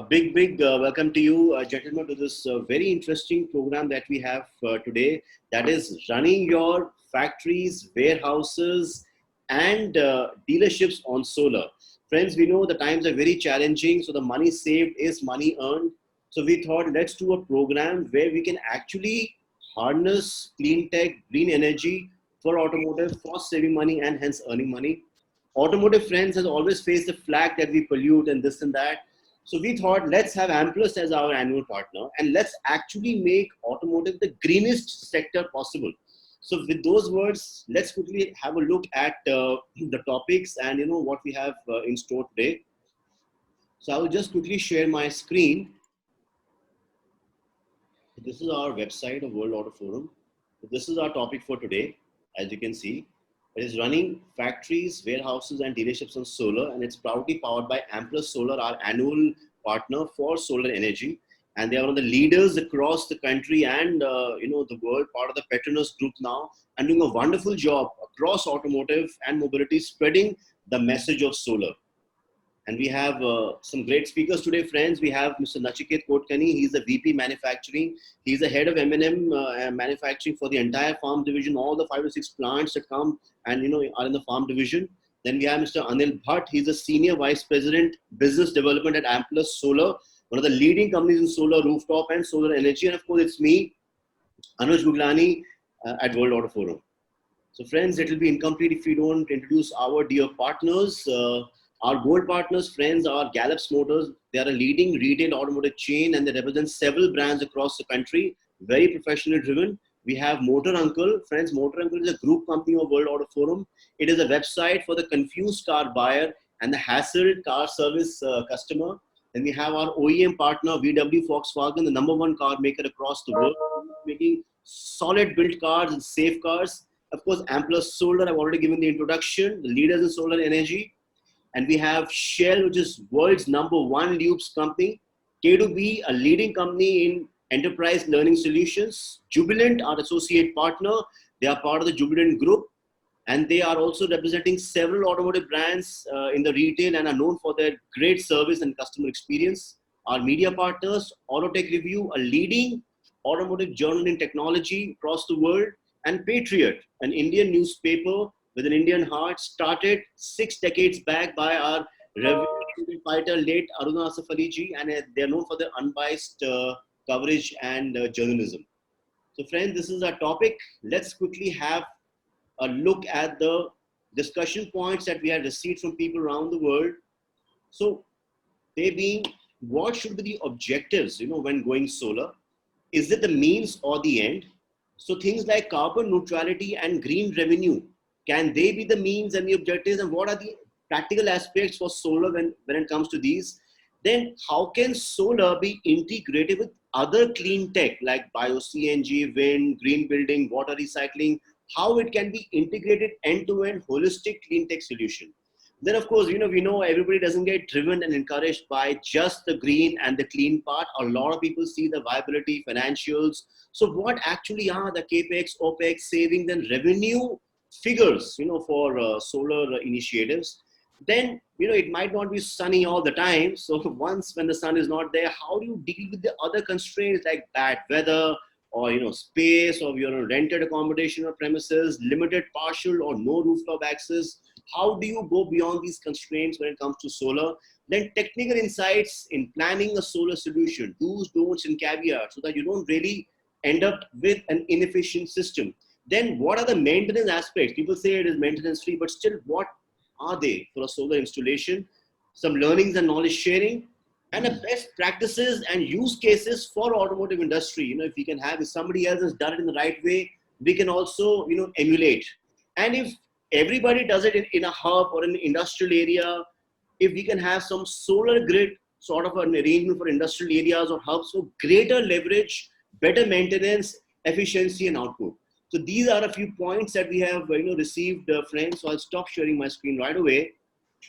big welcome to you, gentlemen, to this very interesting program that we have today. That is running your factories, warehouses, and dealerships on solar. Friends, we know the times are very challenging, so the money saved is money earned. So we thought let's do a program where we can actually harness clean tech, green energy for automotive, for saving money and hence earning money. Automotive friends has always faced the flag that we pollute and this and that. So we thought let's have Amplus as our annual partner and let's actually make automotive the greenest sector possible. So with those words, let's quickly have a look at the topics and what we have in store today. So I will just quickly share my screen. This is our website of World Auto Forum. This is our topic for today, as you can see. It is running factories, warehouses, and dealerships on solar, and it's proudly powered by Amplus Solar, our annual partner for solar energy. And they are one of the leaders across the country and the world, part of the Petronas group now, and doing a wonderful job across automotive and mobility, spreading the message of solar. And we have some great speakers today, friends. We have Mr. Nachiket Kotkani. He's the VP Manufacturing. He's the head of M&M Manufacturing for the entire farm division, all the 5 to 6 plants that come and are in the farm division. Then we have Mr. Anil Bhatt. He's the Senior Vice President, Business Development at Amplus Solar, one of the leading companies in solar rooftop and solar energy. And of course, it's me, Anuj Guglani, at World Auto Forum. So friends, it will be incomplete if we don't introduce our dear partners. Our gold partners, friends, are Gallops Motors. They are a leading retail automotive chain and they represent several brands across the country, very professionally driven. We have Motor Uncle. Friends, Motor Uncle is a group company of World Auto Forum. It is a website for the confused car buyer and the hassled car service customer. Then we have our OEM partner, VW Volkswagen, the #1 car maker across the world, making solid built cars and safe cars. Of course, Amplus Solar, I've already given the introduction, the leaders in solar energy. And we have Shell, which is world's #1 lubes company. K2B, a leading company in enterprise learning solutions. Jubilant, our associate partner. They are part of the Jubilant group. And they are also representing several automotive brands in the retail and are known for their great service and customer experience. Our media partners, Autotech Review, a leading automotive journal in technology across the world. And Patriot, an Indian newspaper with an Indian heart, started 6 decades back by our revenue fighter, late Aruna Asaf Ali ji, and they're known for their unbiased coverage and journalism. So friends, this is our topic. Let's quickly have a look at the discussion points that we have received from people around the world. So they being, what should be the objectives, when going solar? Is it the means or the end? So things like carbon neutrality and green revenue, can they be the means and the objectives, and what are the practical aspects for solar when it comes to these? Then how can solar be integrated with other clean tech like bio-CNG, wind, green building, water recycling, how it can be integrated end-to-end holistic clean tech solution? Then of course, we know everybody doesn't get driven and encouraged by just the green and the clean part. A lot of people see the viability, financials. So what actually are the CAPEX, OPEX, savings and revenue figures, for solar initiatives? Then, it might not be sunny all the time. So once when the sun is not there, how do you deal with the other constraints like bad weather or, space or your rented accommodation or premises, limited partial or no rooftop access? How do you go beyond these constraints when it comes to solar? Then technical insights in planning a solar solution, do's, don'ts and caveats so that you don't really end up with an inefficient system. Then what are the maintenance aspects? People say it is maintenance free, but still what are they for a solar installation? Some learnings and knowledge sharing and the best practices and use cases for automotive industry. If we can have, if somebody else has done it in the right way, we can also, emulate. And if everybody does it in a hub or an industrial area, if we can have some solar grid sort of an arrangement for industrial areas or hubs, so greater leverage, better maintenance, efficiency and output. So these are a few points that we have received, friends. So I'll stop sharing my screen right away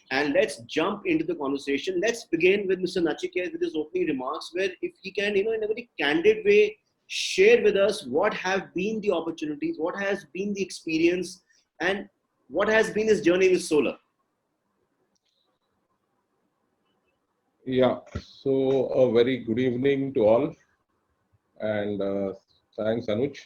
and let's jump into the conversation. Let's begin with Mr. Nachiket with his opening remarks, where if he can, in a very candid way, share with us what have been the opportunities, what has been the experience, and what has been his journey with solar. Yeah, so a very good evening to all, and thanks, Anuj.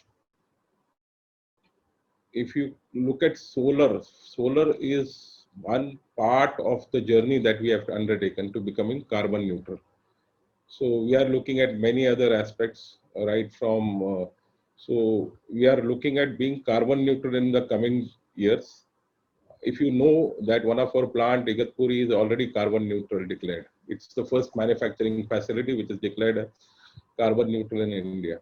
If you look at solar, solar is one part of the journey that we have undertaken to becoming carbon neutral. So we are looking at many other aspects, right from, so we are looking at being carbon neutral in the coming years. If you know that one of our plant, Igatpuri, is already carbon neutral declared. It's the first manufacturing facility which is declared carbon neutral in India.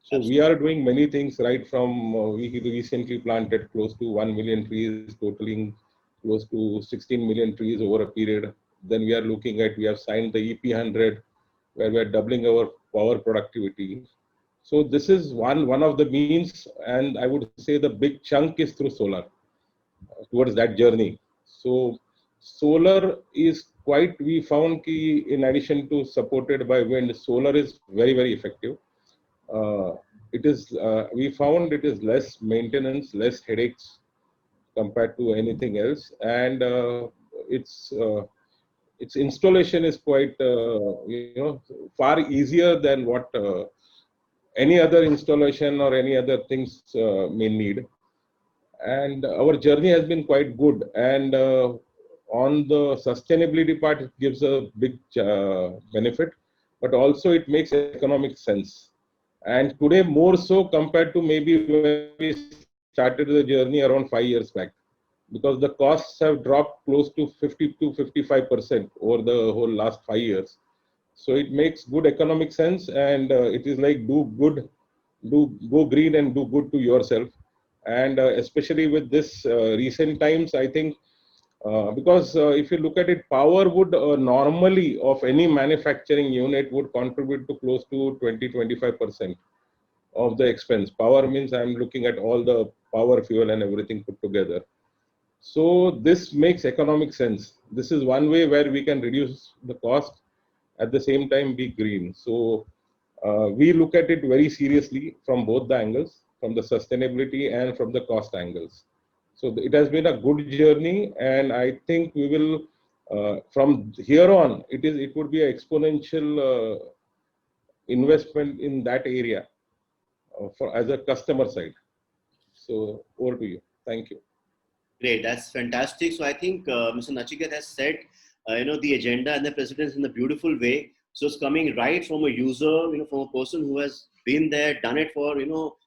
So we Absolutely. are doing many things right from we recently planted close to 1 million trees, totaling close to 16 million trees over a period. Then we are looking at, we have signed the EP100 where we are doubling our power productivity. So this is one of the means, and I would say the big chunk is through solar towards that journey. So solar is quite, we found key in addition to supported by wind, solar is very effective. Uh, it is we found it is less maintenance, less headaches compared to anything else, and its installation is quite far easier than what any other installation or any other things may need. And our journey has been quite good, and on the sustainability part it gives a big benefit, but also it makes economic sense, and today more so compared to maybe when we started the journey around 5 years back, because the costs have dropped close to 50 to 55% over the whole last 5 years. So it makes good economic sense, and it is like do go green and do good to yourself. And especially with this recent times, I think because if you look at it, power would normally of any manufacturing unit would contribute to close to 20-25% of the expense. Power means I'm looking at all the power, fuel, and everything put together. So this makes economic sense. This is one way where we can reduce the cost, at the same time be green. So we look at it very seriously from both the angles, from the sustainability and from the cost angles. So it has been a good journey, and I think we will from here on it would be an exponential investment in that area for as a customer side. So over to you. Thank you. Great, that's fantastic. So I think Mr. Nachiket has said, the agenda and the precedence in a beautiful way. So it's coming right from a user, from a person who has been there, done it for,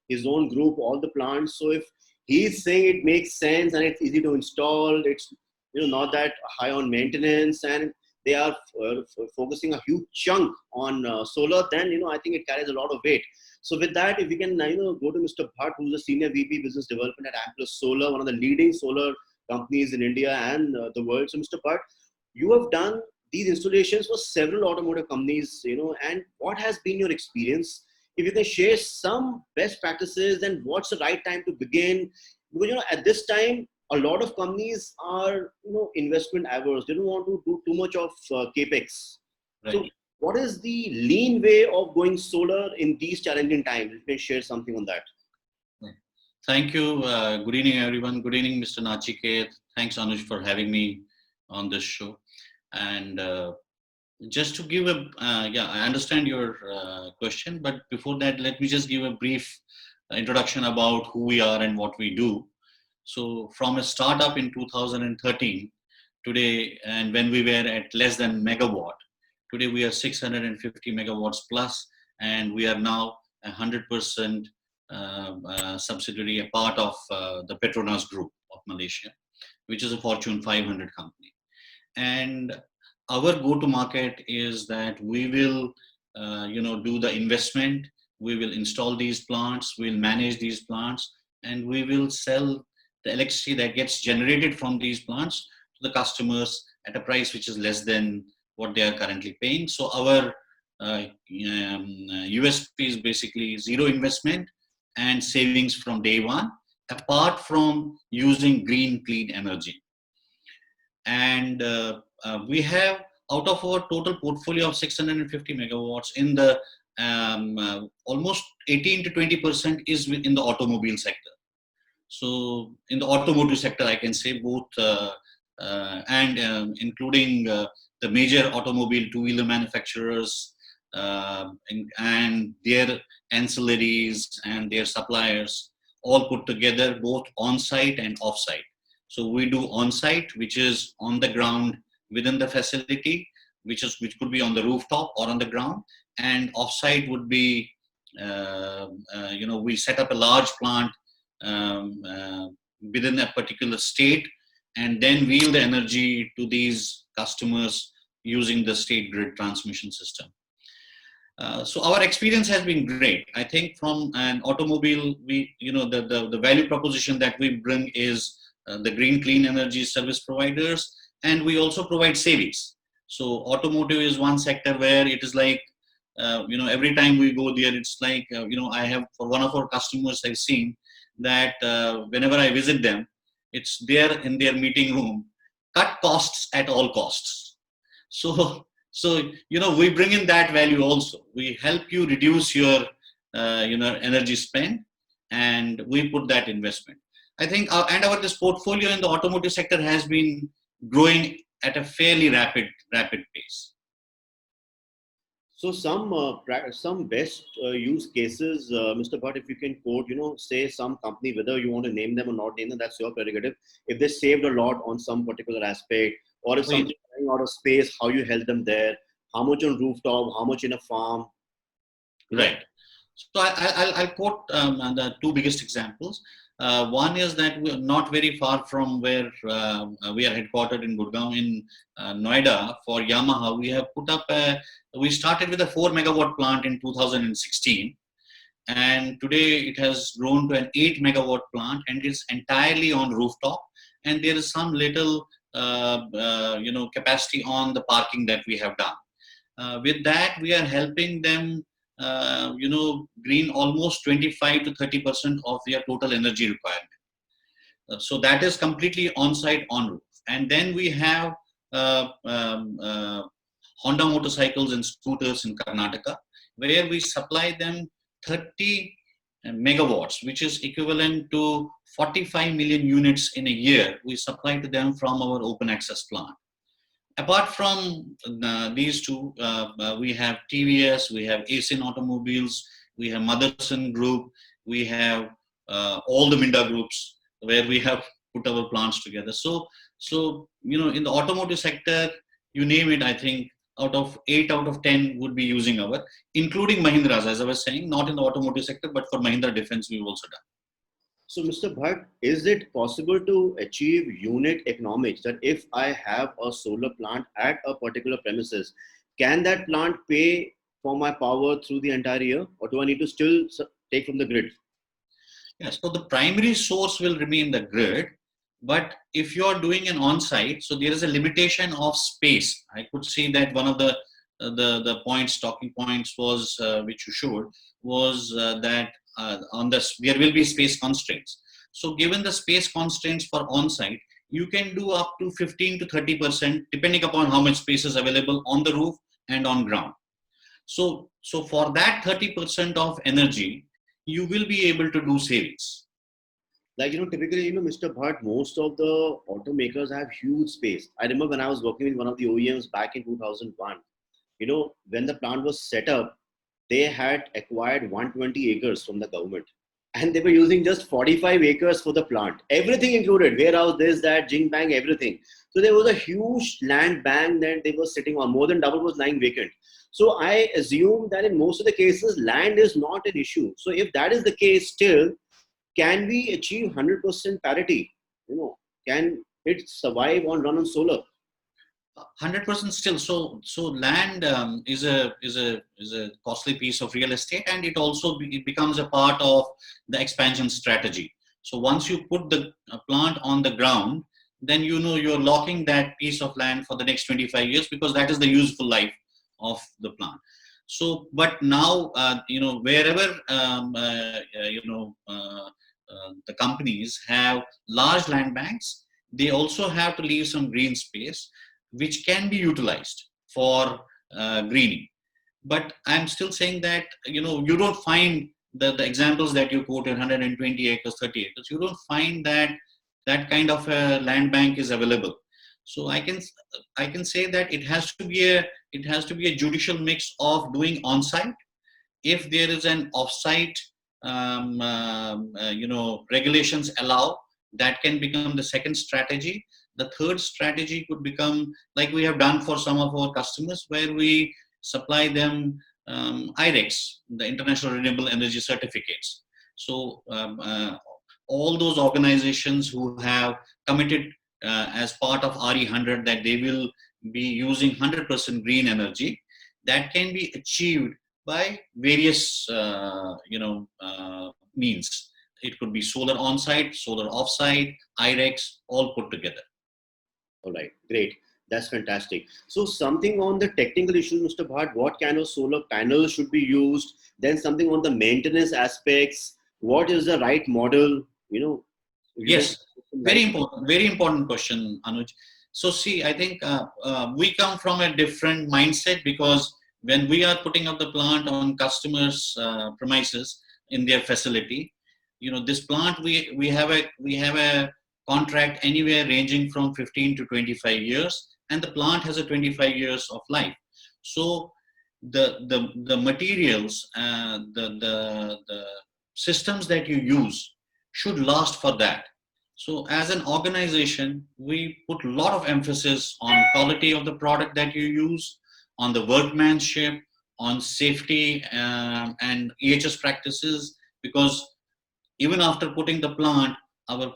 his own group, all the plants. So if he's saying it makes sense and it's easy to install, it's, not that high on maintenance, and they are focusing a huge chunk on solar, then, I think it carries a lot of weight. So with that, if we can go to Mr. Bhatt, who's the Senior VP Business Development at Amplus Solar, one of the leading solar companies in India and the world. So Mr. Bhatt, you have done these installations for several automotive companies, and what has been your experience? If you can share some best practices, and what's the right time to begin? Because at this time, a lot of companies are investment averse. They don't want to do too much of capex. So Right. what is the lean way of going solar in these challenging times? You can share something on that. Right. Thank you. Good evening, everyone. Good evening, Mr. Nachiket. Thanks, Anuj, for having me on this show. And just to give I understand your question, but before that, let me just give a brief introduction about who we are and what we do. So, from a startup in 2013, today, and when we were at less than megawatt, today we are 650 megawatts plus, and we are now 100% subsidiary, a part of the Petronas Group of Malaysia, which is a Fortune 500 company. And our go-to market is that we will, do the investment, we will install these plants, we'll manage these plants, and we will sell the electricity that gets generated from these plants to the customers at a price which is less than what they are currently paying. So our USP is basically zero investment and savings from day one, apart from using green clean energy. And we have, out of our total portfolio of 650 megawatts, in the almost 18 to 20% is in the automobile sector. So in the automotive sector, I can say both including the major automobile two-wheeler manufacturers and their ancillaries and their suppliers, all put together, both on-site and off-site. So we do on-site, which is on the ground within the facility, which could be on the rooftop or on the ground, and off-site would be, we set up a large plant within a particular state, and then wheel the energy to these customers using the state grid transmission system. So our experience has been great. I think from an automobile, the value proposition that we bring is the green clean energy service providers, and we also provide savings. So automotive is one sector where it is like, every time we go there, it's like, I have, for one of our customers, I've seen that whenever I visit them, it's there in their meeting room, cut costs at all costs. So we bring in that value also. We help you reduce your, energy spend, and we put that investment. I think, this portfolio in the automotive sector has been growing at a fairly rapid pace. So some best use cases, Mr. Bhatt, if you can quote, say some company, whether you want to name them or not name them, that's your prerogative. If they saved a lot on some particular aspect, or if something going out of space, how you help them there, how much on rooftop, how much in a farm. Right. So I'll quote the two biggest examples. One is that we're not very far from where we are headquartered in Gurgaon in Noida. For Yamaha, we have put up we started with a 4 megawatt plant in 2016, and today it has grown to an 8 megawatt plant, and it's entirely on rooftop, and there is some little capacity on the parking that we have done. With that, we are helping them green almost 25 to 30% of their total energy requirement. So that is completely on-site, on-roof. And then we have Honda motorcycles and scooters in Karnataka, where we supply them 30 megawatts, which is equivalent to 45 million units in a year. We supply to them from our open access plant. Apart from these two, we have TVS, we have ASIN Automobiles, we have Motherson Group, we have all the Minda groups where we have put our plants together. So in the automotive sector, you name it, I think 8 out of 10 would be using our, including Mahindra's, as I was saying, not in the automotive sector, but for Mahindra Defense, we've also done. So, Mr. Bhatt, is it possible to achieve unit economics that if I have a solar plant at a particular premises, can that plant pay for my power through the entire year, or do I need to still take from the grid? Yes, so the primary source will remain the grid, but if you are doing an on-site, so there is a limitation of space. I could see that one of the talking points was, which you showed, was that there will be space constraints. So given the space constraints for on-site, you can do up to 15 to 30%, depending upon how much space is available on the roof and on ground. So for that 30% of energy, you will be able to do savings. Like, typically, Mr. Bhatt, most of the automakers have huge space. I remember when I was working with one of the OEMs back in 2001, when the plant was set up, they had acquired 120 acres from the government, and they were using just 45 acres for the plant. Everything included, warehouse, this, that, jing bang, everything. So there was a huge land bank that they were sitting on. More than double was lying vacant. So I assume that in most of the cases, land is not an issue. So if that is the case still, can we achieve 100% parity? Can it survive on run on solar? 100% still. So land is a costly piece of real estate, and it also becomes a part of the expansion strategy. So once you put the plant on the ground, then you're locking that piece of land for the next 25 years, because that is the useful life of the plant. So, but now wherever the companies have large land banks, they also have to leave some green space, which can be utilized for greening. But I'm still saying that, you don't find the examples that you quoted, 120 acres, 30 acres. You don't find that kind of a land bank is available. So I can say that it has to be a judicial mix of doing on-site. If there is an off-site, regulations allow, that can become the second strategy. The third strategy could become like we have done for some of our customers, where we supply them IREX, the International Renewable Energy Certificates. So all those organizations who have committed as part of RE100 that they will be using 100% green energy, that can be achieved by various means. It could be solar on-site, solar off-site, IREX, all put together. All right, great. That's fantastic. So something on the technical issues, Mr. Bhatt, what kind of solar panels should be used? Then something on the maintenance aspects. What is the right model? Yes, very important question, Anuj. So see, I think we come from a different mindset, because when we are putting up the plant on customers' premises in their facility, this plant we have a contract anywhere ranging from 15 to 25 years, and the plant has a 25 years of life. So the materials, the systems that you use should last for that. So as an organization, we put a lot of emphasis on quality of the product that you use, on the workmanship, on safety and EHS practices, because even after putting the plant, our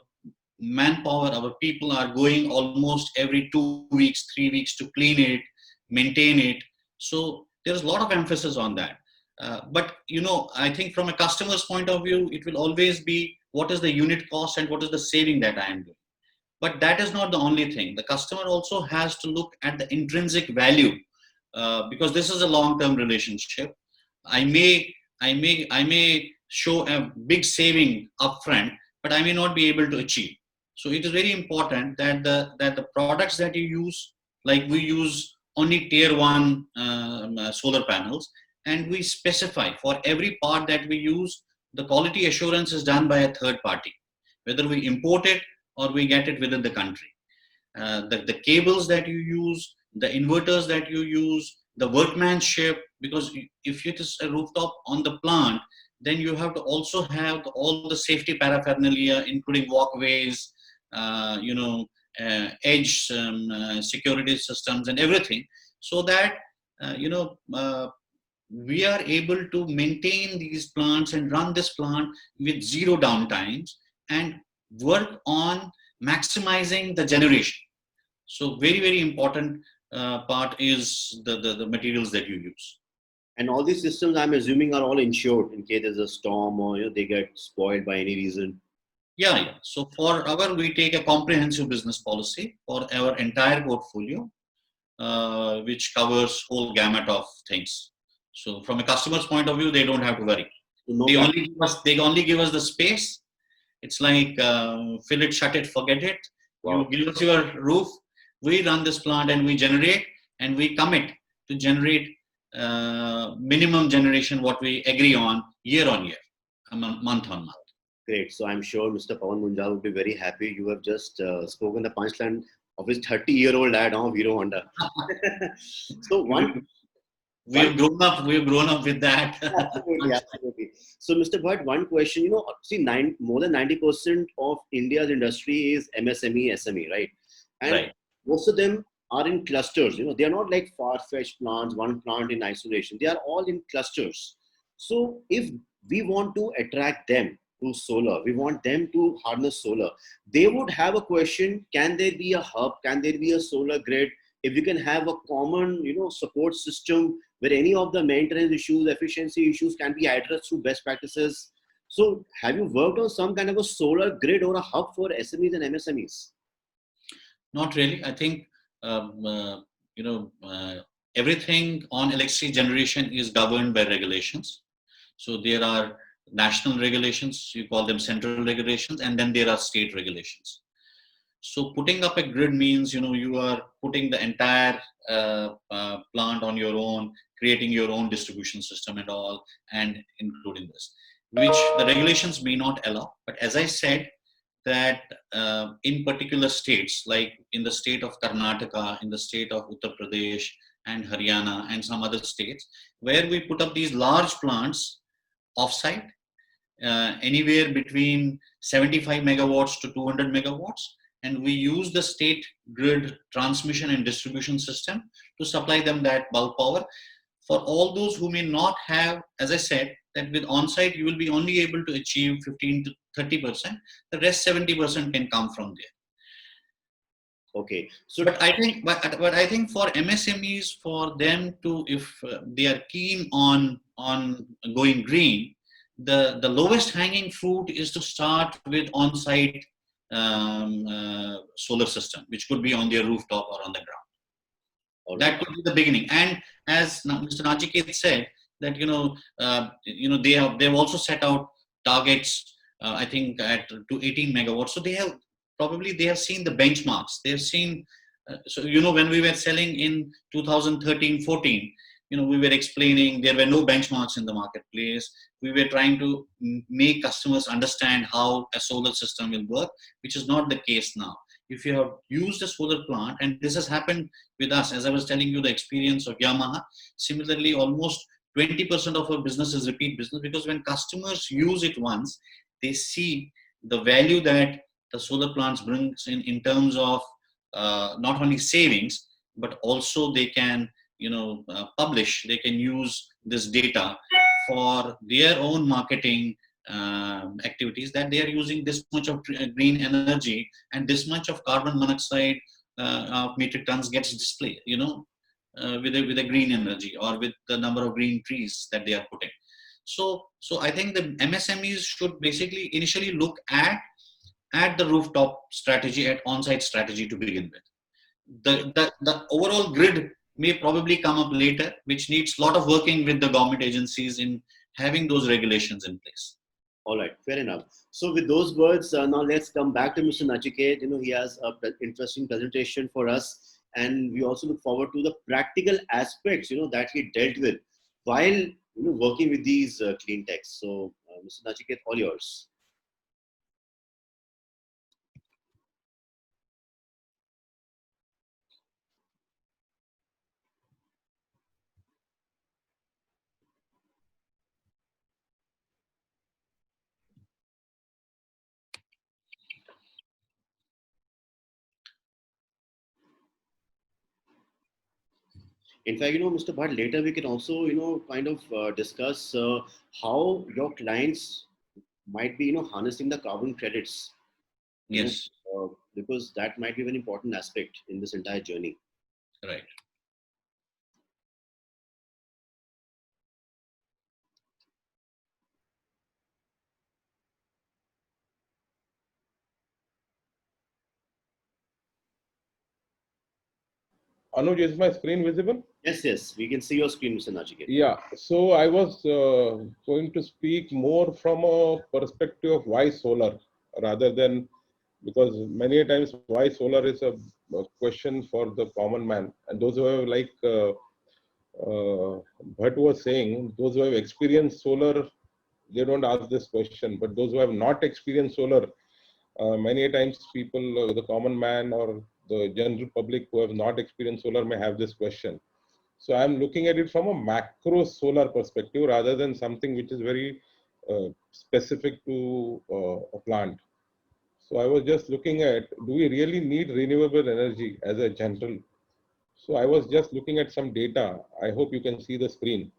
manpower, our people are going almost every 2 weeks, 3 weeks to clean it, maintain it. So there's a lot of emphasis on that. But I think from a customer's point of view, it will always be what is the unit cost and what is the saving that I am doing. But that is not the only thing. The customer also has to look at the intrinsic value, because this is a long-term relationship. I may show a big saving upfront, but I may not be able to achieve. So it is very important that the products that you use, like we use only tier 1 solar panels, and we specify for every part that we use, the quality assurance is done by a third party, whether we import it or we get it within the country. The cables that you use, the inverters that you use, the workmanship, because if it is a rooftop on the plant, then you have to also have all the safety paraphernalia, including walkways, edge security systems and everything, so that we are able to maintain these plants and run this plant with zero downtimes and work on maximizing the generation. So very, very important part is the materials that you use. And all these systems, I'm assuming, are all insured in case there's a storm or they get spoiled by any reason. Yeah. So we take a comprehensive business policy for our entire portfolio, which covers whole gamut of things. So from a customer's point of view, they don't have to worry. They only give us the space. It's like fill it, shut it, forget it. Wow. You give us your roof. We run this plant and we generate, and we commit to generate minimum generation what we agree on year, month on month. Great. So I'm sure Mr. Pawan Munjal will be very happy. You have just spoken the punchline of his 30-year-old ad on Hero Honda. So we've grown up with that. Absolutely. So Mr. Bhatt, one question, more than 90% of India's industry is MSME, SME, right? And right. Most of them are in clusters. They are not like far-fetched plants, one plant in isolation. They are all in clusters. So if we want to attract them to solar, we want them to harness solar, they would have a question: can there be a hub? Can there be a solar grid? If we can have a common, support system where any of the maintenance issues, efficiency issues can be addressed through best practices. So have you worked on some kind of a solar grid or a hub for SMEs and MSMEs? Not really. I think, everything on electricity generation is governed by regulations. So there are national regulations, you call them central regulations, and then there are state regulations. So putting up a grid means, you are putting the entire plant on your own, creating your own distribution system and all, and including this, which the regulations may not allow. But as I said, that in particular states, like in the state of Karnataka, in the state of Uttar Pradesh and Haryana and some other states, where we put up these large plants offsite, anywhere between 75 megawatts to 200 megawatts, and we use the state grid transmission and distribution system to supply them that bulk power. For all those who may not have, as I said, that with on-site you will be only able to achieve 15 to 30%. The rest 70% can come from there. Okay. So, but I think for MSMEs, for them to, if they are keen on going green, the lowest hanging fruit is to start with on-site solar system, which could be on their rooftop or on the ground. Right. That could be the beginning. And as Mr. Nachiket said, that they've also set out targets. I think to 18 megawatts. So they have seen the benchmarks. They've seen. So when we were selling in 2013-14, we were explaining there were no benchmarks in the marketplace. We were trying to make customers understand how a solar system will work, which is not the case now. If you have used a solar plant, and this has happened with us, as I was telling you, the experience of Yamaha, similarly, almost 20% of our business is repeat business, because when customers use it once, they see the value that the solar plants brings in terms of not only savings, but also they can, publish, they can use this data for their own marketing activities, that they are using this much of green energy and this much of carbon monoxide of metric tons gets displayed, with a green energy, or with the number of green trees that they are putting. So I think the MSMEs should basically initially look at the rooftop strategy, at on-site strategy to begin with. The overall grid may probably come up later, which needs a lot of working with the government agencies in having those regulations in place. All right, fair enough. So with those words, now let's come back to Mr. Nachiket. He has an interesting presentation for us, and we also look forward to the practical aspects, that he dealt with while working with these clean techs. So, Mr. Nachiket, all yours. In fact, Mr. Bhatt, later we can also, kind of discuss how your clients might be, harnessing the carbon credits. Yes. Because that might be an important aspect in this entire journey. Right. Anuj, is my screen visible? Yes, we can see your screen, Mr. Nachiket. Yeah, so I was going to speak more from a perspective of why solar, rather than, because many times why solar is a question for the common man, and those who have, like Bhatt was saying, those who have experienced solar, they don't ask this question, but those who have not experienced solar, many times people, the common man or the general public who have not experienced solar may have this question. So I'm looking at it from a macro solar perspective rather than something which is very specific to a plant. So I was just looking at, do we really need renewable energy as a general? So I was just looking at some data. I hope you can see the screen.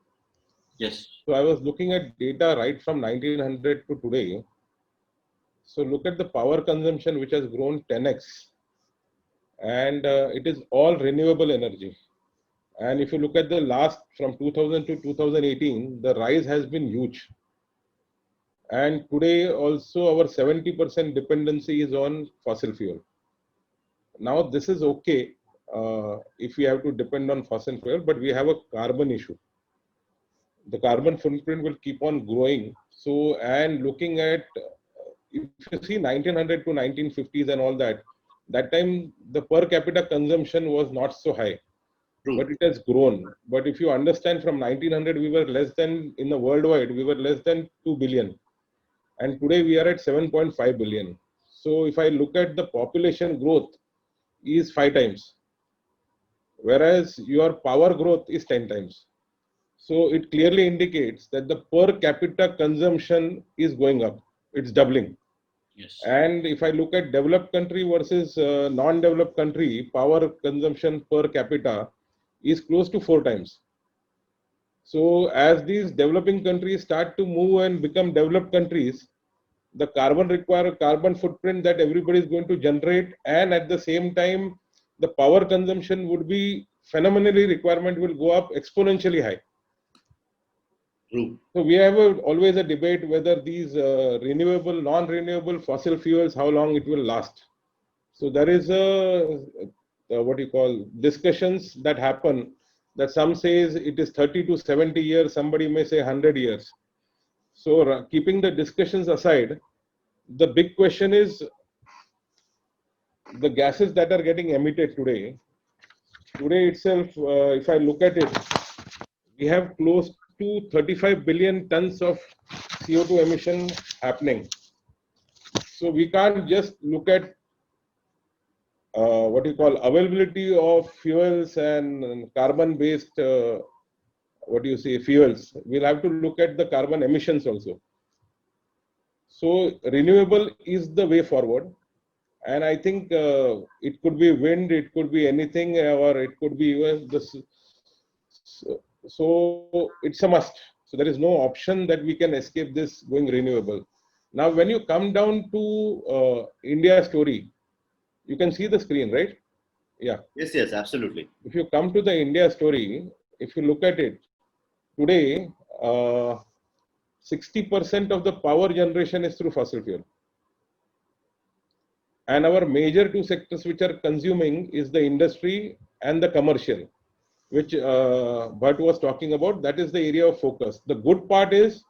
Yes. So I was looking at data right from 1900 to today. So look at the power consumption, which has grown 10x. And it is all renewable energy. And if you look at the last, from 2000 to 2018, the rise has been huge. And today also our 70% dependency is on fossil fuel. Now this is okay if we have to depend on fossil fuel, but we have a carbon issue. The carbon footprint will keep on growing. So, and looking at, if you see 1900 to 1950s and all that, that time the per capita consumption was not so high. True. But it has grown. But if you understand, from 1900, we were less than, in the worldwide, we were less than 2 billion. And today we are at 7.5 billion. So if I look at the population growth is 5 times, whereas your power growth is 10 times. So it clearly indicates that the per capita consumption is going up. It's doubling. Yes. And if I look at developed country versus non-developed country, power consumption per capita is close to 4 times. So as these developing countries start to move and become developed countries, the carbon footprint that everybody is going to generate, and at the same time, the power consumption would be phenomenally, requirement will go up exponentially high. True. So we have always a debate whether these renewable, non-renewable fossil fuels, how long it will last. So there is what you call discussions that happen, that some says it is 30 to 70 years, somebody may say 100 years. So keeping the discussions aside, the big question is the gases that are getting emitted today. Today itself, if I look at it, we have close to 35 billion tons of CO2 emission happening. So we can't just look at what you call availability of fuels and carbon-based fuels. We'll have to look at the carbon emissions also. So renewable is the way forward, and I think it could be wind, it could be anything, or it could be even this. So it's a must. So there is no option that we can escape this going renewable. Now, when you come down to India story, you can see the screen, right? Yeah. Yes, yes, absolutely. If you come to the India story, if you look at it, today, 60% of the power generation is through fossil fuel. And our major two sectors which are consuming is the industry and the commercial, which Bhatt was talking about. That is the area of focus. The good part is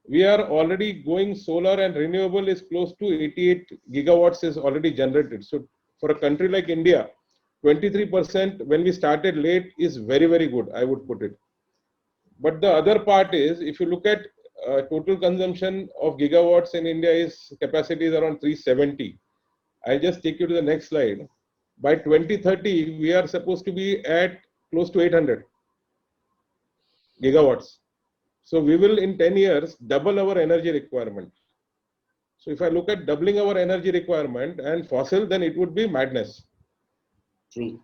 we are already going solar, and renewable is close to 88 gigawatts is already generated. So for a country like India, 23% when we started late is very, very good, I would put it. But the other part is, if you look at total consumption of gigawatts in India, is capacity is around 370. I'll just take you to the next slide. By 2030, we are supposed to be at close to 800 gigawatts. So we will in 10 years double our energy requirement. So if I look at doubling our energy requirement and fossil, then it would be madness. True.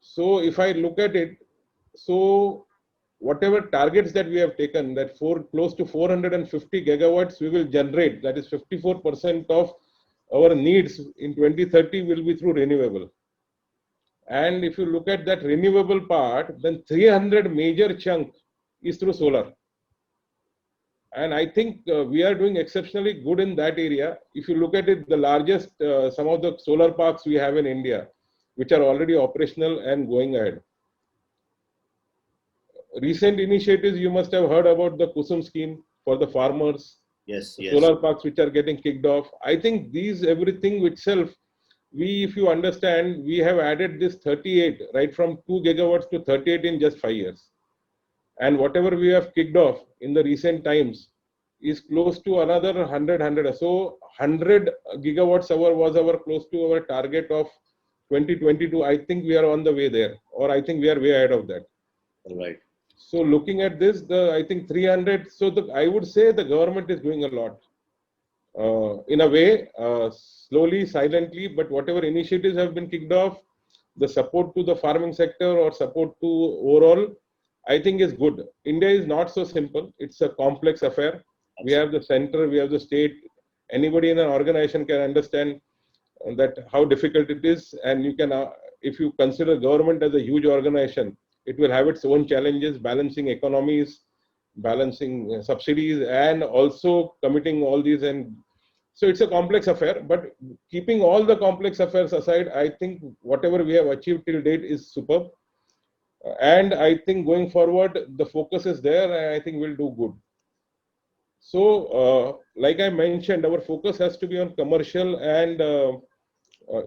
So if I look at it, so whatever targets that we have taken, that close to 450 gigawatts we will generate, that is 54% of our needs in 2030 will be through renewable. And if you look at that renewable part, then 300 major chunk is through solar. And I think we are doing exceptionally good in that area. If you look at it, the largest, some of the solar parks we have in India, which are already operational and going ahead. Recent initiatives, you must have heard about the Kusum scheme for the farmers. Yes, the yes. Solar parks which are getting kicked off. I think these everything itself, if you understand, we have added this 38, right from 2 gigawatts to 38 in just 5 years. And whatever we have kicked off in the recent times is close to another 100. So 100 gigawatts hour was our close to our target of 2022. I think we are on the way there, or I think we are way ahead of that. All right. So looking at this, I think 300. So I would say the government is doing a lot. In a way, slowly, silently, but whatever initiatives have been kicked off, the support to the farming sector or support to overall, I think is good. India is not so simple. It's a complex affair. We have the center, we have the state. Anybody in an organization can understand that how difficult it is. And you can, if you consider government as a huge organization, it will have its own challenges, balancing economies, balancing subsidies, and also committing all these. And so it's a complex affair, but keeping all the complex affairs aside, I think whatever we have achieved till date is superb. And I think going forward, the focus is there, and I think we'll do good. So, like I mentioned, our focus has to be on commercial and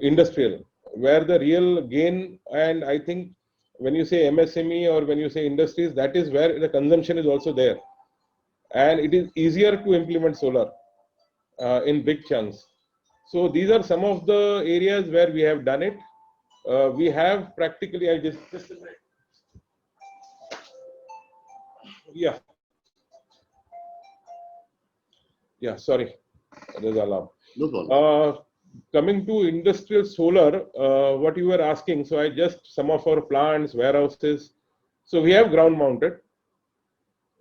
industrial, where the real gain, and I think when you say MSME or when you say industries, that is where the consumption is also there. And it is easier to implement solar in big chunks. So these are some of the areas where we have done it. We have practically, I just a minute. Yeah. Yeah, sorry, there's alarm. No problem. Coming to industrial solar, what you were asking, so I just, some of our plants, warehouses, so we have ground mounted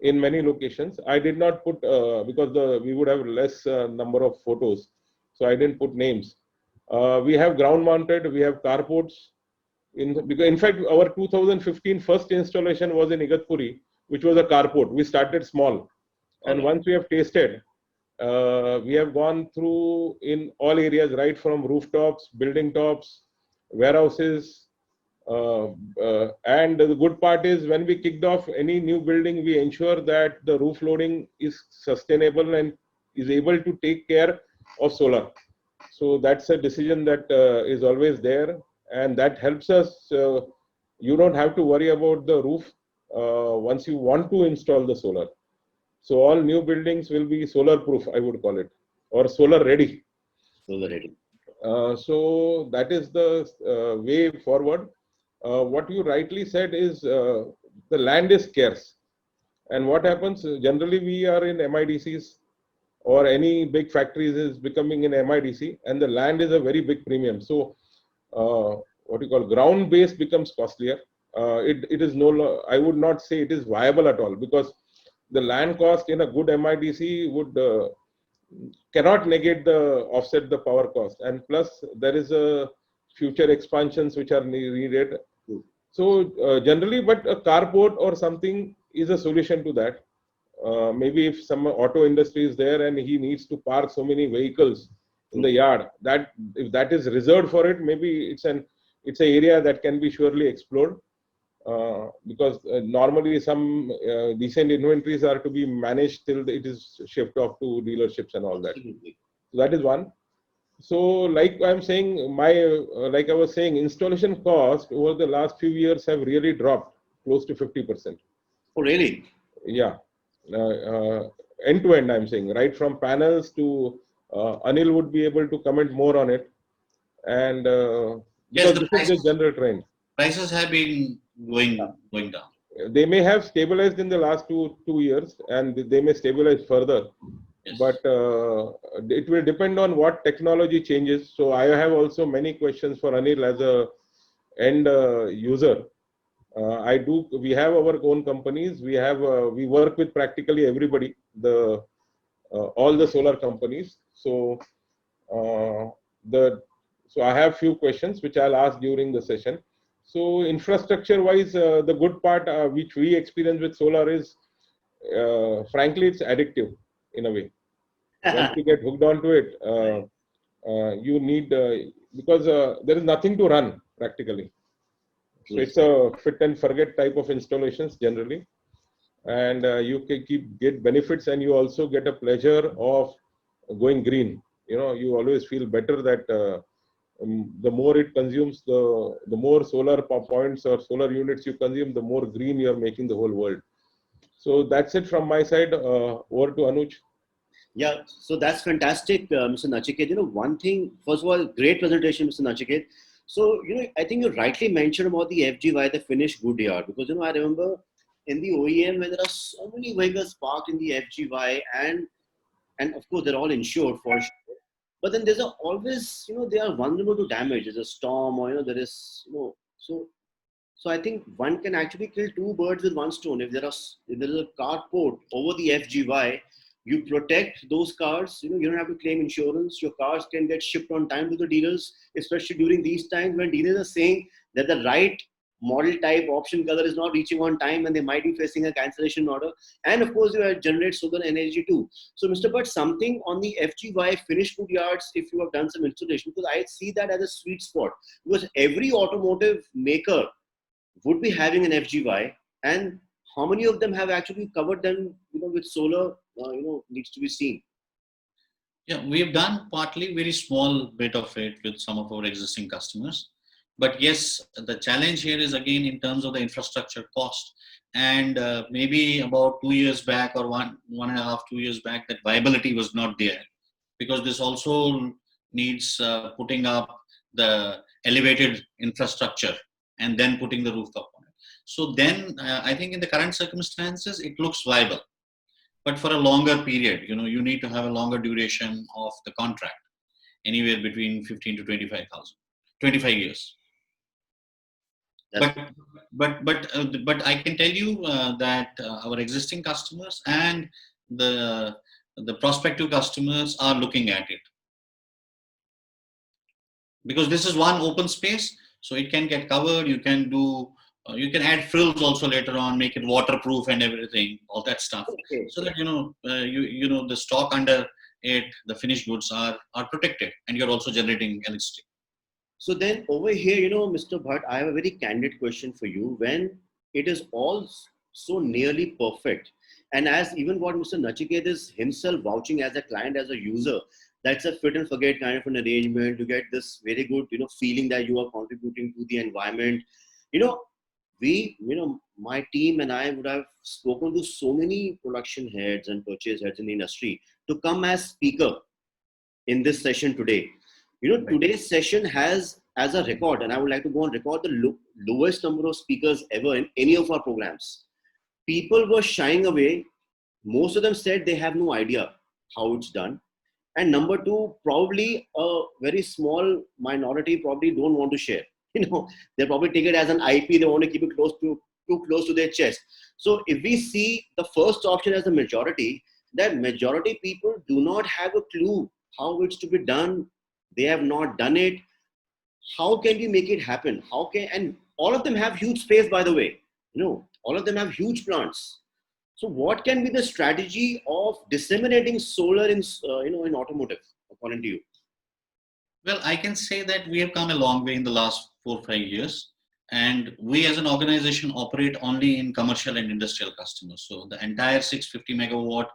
in many locations. I did not put, because we would have less number of photos, so I didn't put names. We have ground mounted, we have carports. Because in fact, our 2015 first installation was in Igatpuri, which was a carport. We started small. And once we have tasted, we have gone through in all areas, right from rooftops, building tops, warehouses. And the good part is when we kicked off any new building, we ensure that the roof loading is sustainable and is able to take care of solar. So that's a decision that is always there, and that helps us. You don't have to worry about the roof once you want to install the solar. So all new buildings will be solar proof, I would call it, or solar ready. Solar ready. So that is the way forward. What you rightly said is the land is scarce. And what happens, generally we are in MIDCs or any big factories is becoming in MIDC, and the land is a very big premium. So what you call ground base becomes costlier. It is I would not say it is viable at all, because the land cost in a good MIDC would cannot negate the offset the power cost, and plus there is a future expansions which are needed. So generally, but a carport or something is a solution to that. Maybe if some auto industry is there and he needs to park so many vehicles in the yard, that if that is reserved for it, maybe it's an area that can be surely explored. Because normally some decent inventories are to be managed till it is shipped off to dealerships and all that. So that is one. So like I'm saying, like I was saying, installation cost over the last few years have really dropped close to 50%. Oh, really? Yeah. End to end, I'm saying, right from panels to Anil would be able to comment more on it. And Yes, because this is the general trend. Prices have been going down. They may have stabilized in the last two years, and they may stabilize further. Yes. But it will depend on what technology changes. So I have also many questions for Anil as a end user. We have our own companies. We work with practically everybody, all the solar companies. So so I have few questions which I'll ask during the session. So infrastructure wise, the good part which we experience with solar is, frankly, it's addictive in a way. Once you get hooked onto it, you need, because there is nothing to run practically. So it's a fit and forget type of installations generally. And you can get benefits, and you also get a pleasure of going green. You always feel better that the more it consumes, the more solar points or solar units you consume, the more green you are making the whole world. So that's it from my side. Over to Anuj. Yeah, so that's fantastic, Mr. Nachiket. One thing, first of all, great presentation, Mr. Nachiket. So, I think you rightly mentioned about the FGY, the Finnish Goodyard, because, I remember in the OEM when there are so many vehicles parked in the FGY, and of course, they're all insured for sure. But then there's always, they are vulnerable to damage. There's a storm, or, there is, so I think one can actually kill two birds with one stone. If there is a carport over the FGY, you protect those cars. You don't have to claim insurance. Your cars can get shipped on time to the dealers, especially during these times when dealers are saying that the right model type option color is not reaching on time and they might be facing a cancellation order. And of course, you generate solar energy too. So Mr. Bhatt, something on the FGY Finnish Goodyards, if you have done some installation, because I see that as a sweet spot, because every automotive maker would be having an FGY, and how many of them have actually covered them, with solar, needs to be seen. Yeah, we have done partly very small bit of it with some of our existing customers. But yes, the challenge here is again in terms of the infrastructure cost. And maybe about 2 years back or 1.5, 2 years back, that viability was not there, because this also needs putting up the elevated infrastructure and then putting the rooftop on it. So then I think in the current circumstances, it looks viable. But for a longer period, you need to have a longer duration of the contract, anywhere between 15 to 25 years. That's But I can tell you that our existing customers and the prospective customers are looking at it, because this is one open space, so it can get covered. You can do you can add frills also later on, make it waterproof and everything, all that stuff, okay. so that the stock under it, the finished goods are protected, and you're also generating electricity. So then over here, Mr. Bhatt, I have a very candid question for you. When it is all so nearly perfect, and as even what Mr. Nachiket is himself vouching as a client, as a user, that's a fit and forget kind of an arrangement. You get this very good, feeling that you are contributing to the environment. You know, my team and I would have spoken to so many production heads and purchase heads in the industry to come as speaker in this session today. Right. Today's session has as a record, and I would like to go on record, the lowest number of speakers ever in any of our programs. People were shying away. Most of them said they have no idea how it's done. And number two, probably a very small minority probably don't want to share. They probably take it as an IP. They want to keep it too close to their chest. So if we see the first option as the majority, that majority people do not have a clue how it's to be done. They have not done it. How can we make it happen? And all of them have huge space, by the way. All of them have huge plants. So what can be the strategy of disseminating solar in automotive, according to you? Well, I can say that we have come a long way in the last 4 or 5 years, and we as an organization operate only in commercial and industrial customers. So the entire 650 megawatt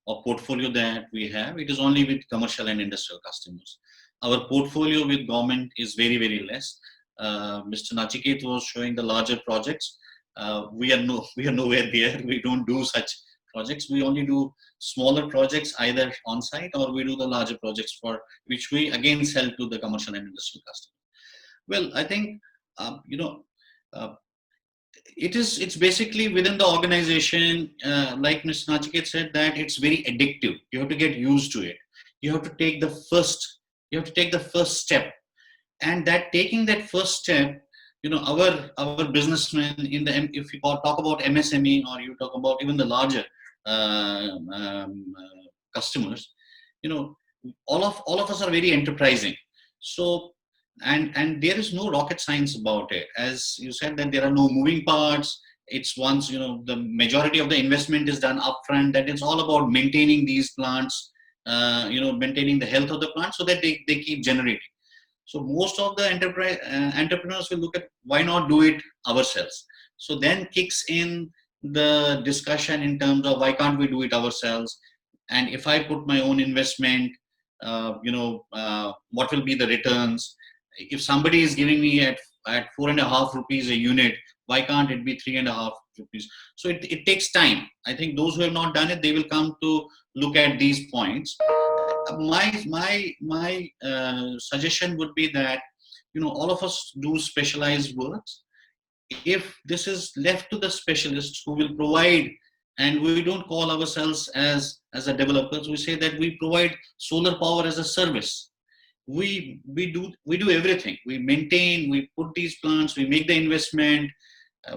of portfolio that we have, it is only with commercial and industrial customers. Our portfolio with government is very, very less. Mr. Nachiket was showing the larger projects. We are nowhere there. We don't do such projects. We only do smaller projects, either on site, or we do the larger projects, for which we again sell to the commercial and industrial customers. Well, I think it's basically within the organization, like Mr. Nachiket said, that it's very addictive. You have to get used to it. You have to take the first step, and that taking that first step, our businessmen if you talk about MSME, or you talk about even the larger customers, all of us are very enterprising. So and there is no rocket science about it. As you said, that there are no moving parts. It's once the majority of the investment is done upfront, that it's all about maintaining these plants, maintaining the health of the plant, so that they keep generating. So most of the entrepreneurs will look at, why not do it ourselves? So then kicks in the discussion in terms of, why can't we do it ourselves? And if I put my own investment, what will be the returns? If somebody is giving me at 4.5 rupees a unit, why can't it be 3.5 rupees? So it takes time. I think those who have not done it, they will come to look at these points. My suggestion would be that all of us do specialized works. If this is left to the specialists who will provide, and we don't call ourselves as a developers, we say that we provide solar power as a service. We do everything. We maintain, we put these plants, we make the investment,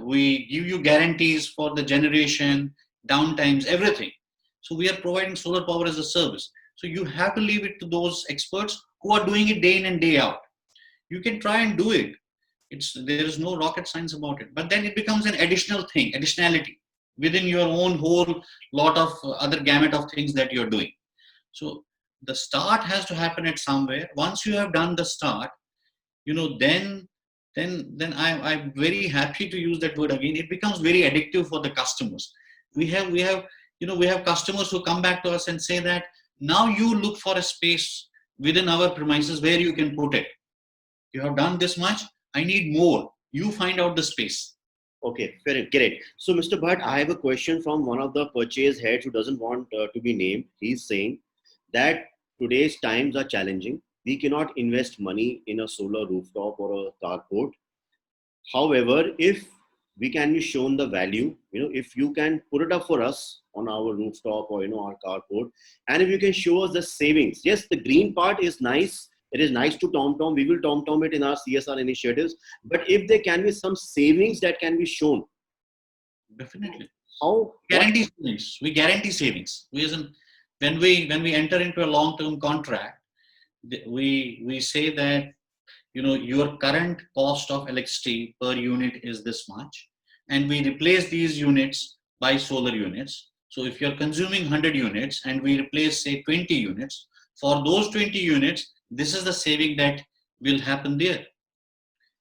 we give you guarantees for the generation, downtimes, everything. So we are providing solar power as a service. So you have to leave it to those experts who are doing it day in and day out. You can try and do it. There is no rocket science about it. But then it becomes an additionality within your own whole lot of other gamut of things that you're doing. So the start has to happen at somewhere. Once you have done the start, then I'm very happy to use that word again. It becomes very addictive for the customers. We have customers who come back to us and say that, now you look for a space within our premises where you can put it. You have done this much, I need more. You find out the space. Okay, fair, great. So Mr. Bhatt, I have a question from one of the purchase heads who doesn't want to be named. He's saying that today's times are challenging. we cannot invest money in a solar rooftop or a carport. However, if we can be shown the value, if you can put it up for us on our rooftop or our carport, and if you can show us the savings, yes, the green part is nice. It is nice to tom-tom. We will tom-tom it in our CSR initiatives. But if there can be some savings that can be shown, Definitely. how Guarantee savings. We guarantee savings. When we enter into a long-term contract, we say that your current cost of electricity per unit is this much, and we replace these units by solar units. So if you're consuming 100 units and we replace say 20 units, for those 20 units, this is the saving that will happen there.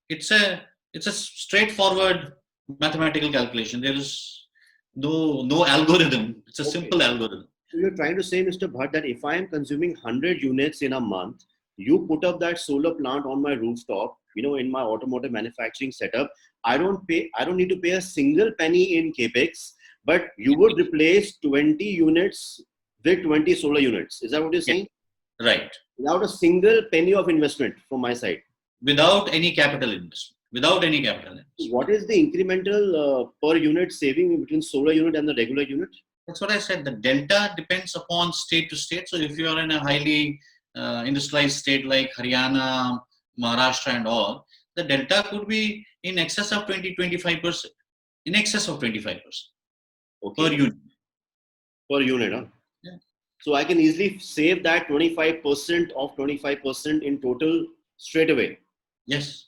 It's a straightforward mathematical calculation. There is no algorithm. It's a simple algorithm. So you're trying to say, Mr. Bhatt, that if I am consuming 100 units in a month, you put up that solar plant on my rooftop, in my automotive manufacturing setup, I don't need to pay a single penny in capex, but you would replace 20 units with 20 solar units. Is that what you're saying? Right. Without a single penny of investment from my side. Without any capital investment. What is the incremental per unit saving between solar unit and the regular unit? That's what I said. The delta depends upon state to state. So if you are in a highly industrialized state like Haryana, Maharashtra and all, the delta could be in excess of 20-25%. In excess of 25% per unit. Per unit, huh? Yeah. So I can easily save that 25% of 25% in total straight away. Yes.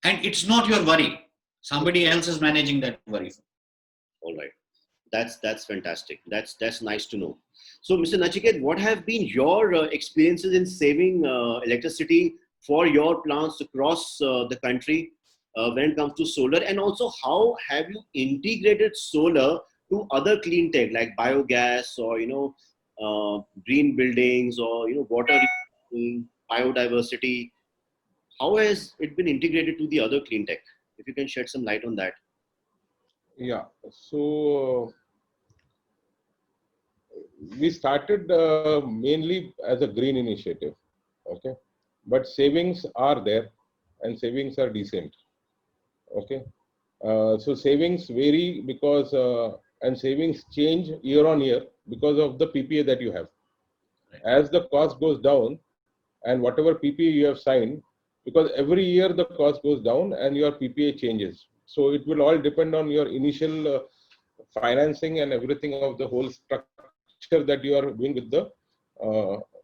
And it's not your worry. Somebody else is managing that worry. All right. That's fantastic. That's nice to know. So, Mr. Nachiket, what have been your experiences in saving electricity for your plants across the country when it comes to solar? And also, how have you integrated solar to other clean tech like biogas or green buildings or water biodiversity? How has it been integrated to the other clean tech? If you can shed some light on that. Yeah. So we started mainly as a green initiative. Okay. But savings are there and savings are decent. Okay. So savings vary because and savings change year on year because of the PPA that you have. As the cost goes down and whatever PPA you have signed, because every year the cost goes down and your PPA changes. So it will all depend on your initial financing and everything of the whole structure that you are doing with the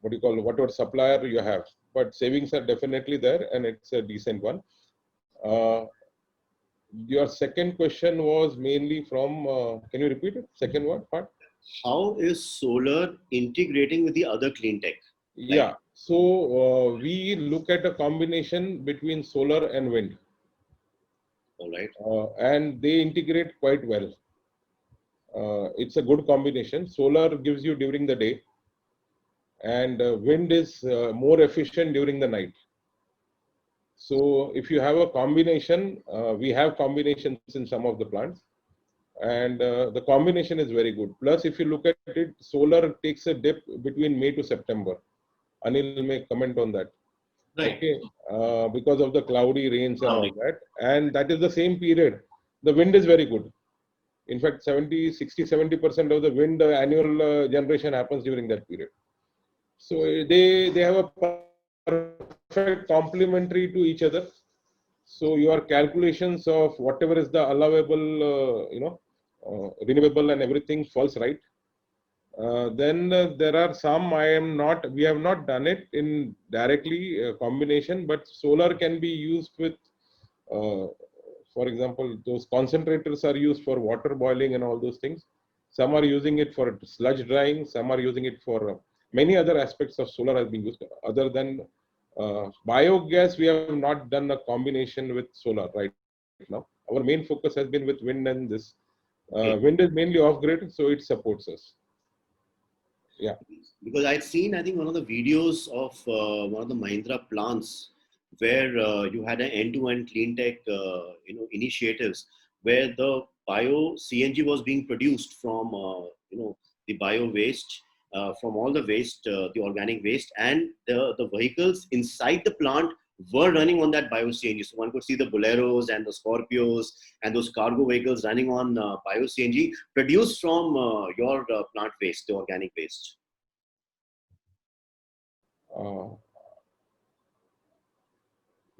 whatever supplier you have. But savings are definitely there and it's a decent one. Your second question was mainly from, can you repeat it? Second what part? How is solar integrating with the other clean tech? Yeah, so we look at a combination between solar and wind. All right. And they integrate quite well. It's a good combination. Solar gives you during the day, and wind is more efficient during the night. So if you have a combination, we have combinations in some of the plants, and the combination is very good. Plus, if you look at it, solar takes a dip between May to September. Anil may comment on that. Right. Okay, because of the cloudy rains and all that. And that is the same period. The wind is very good. In fact, 60-70% of the wind annual generation happens during that period. So they have a perfect complementary to each other. So your calculations of whatever is the allowable, renewable and everything falls right. Then there are some we have not done it in directly combination, but solar can be used with, for example, those concentrators are used for water boiling and all those things. Some are using it for sludge drying. Some are using it for many other aspects of solar has been used. Other than biogas, we have not done a combination with solar right now. Our main focus has been with wind and this. Wind is mainly off grid, so it supports us. Yeah. Because I'd seen, I think, one of the videos of one of the Mahindra plants where you had an end-to-end clean tech, initiatives where the bio CNG was being produced from, the bio waste, from all the waste, the organic waste, and the vehicles inside the plant were running on that bio-CNG. So one could see the Boleros and the Scorpios and those cargo vehicles running on bio-CNG produced from your plant waste, the organic waste.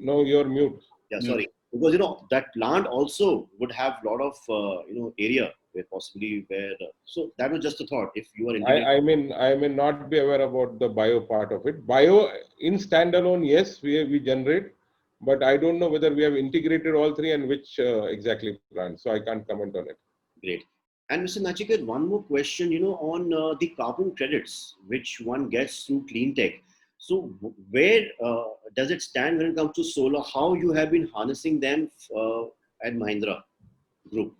No, you're mute. Yeah, sorry. Because, that plant also would have a lot of, area where possibly where, so that was just a thought. If you are integrating. I may not be aware about the bio part of it. Bio in standalone, yes, we generate, but I don't know whether we have integrated all three and which exactly plant. So I can't comment on it. Great. And Mr. Nachiket, one more question, on the carbon credits, which one gets through clean tech. So where does it stand when it comes to solar? How you have been harnessing them at Mahindra Group?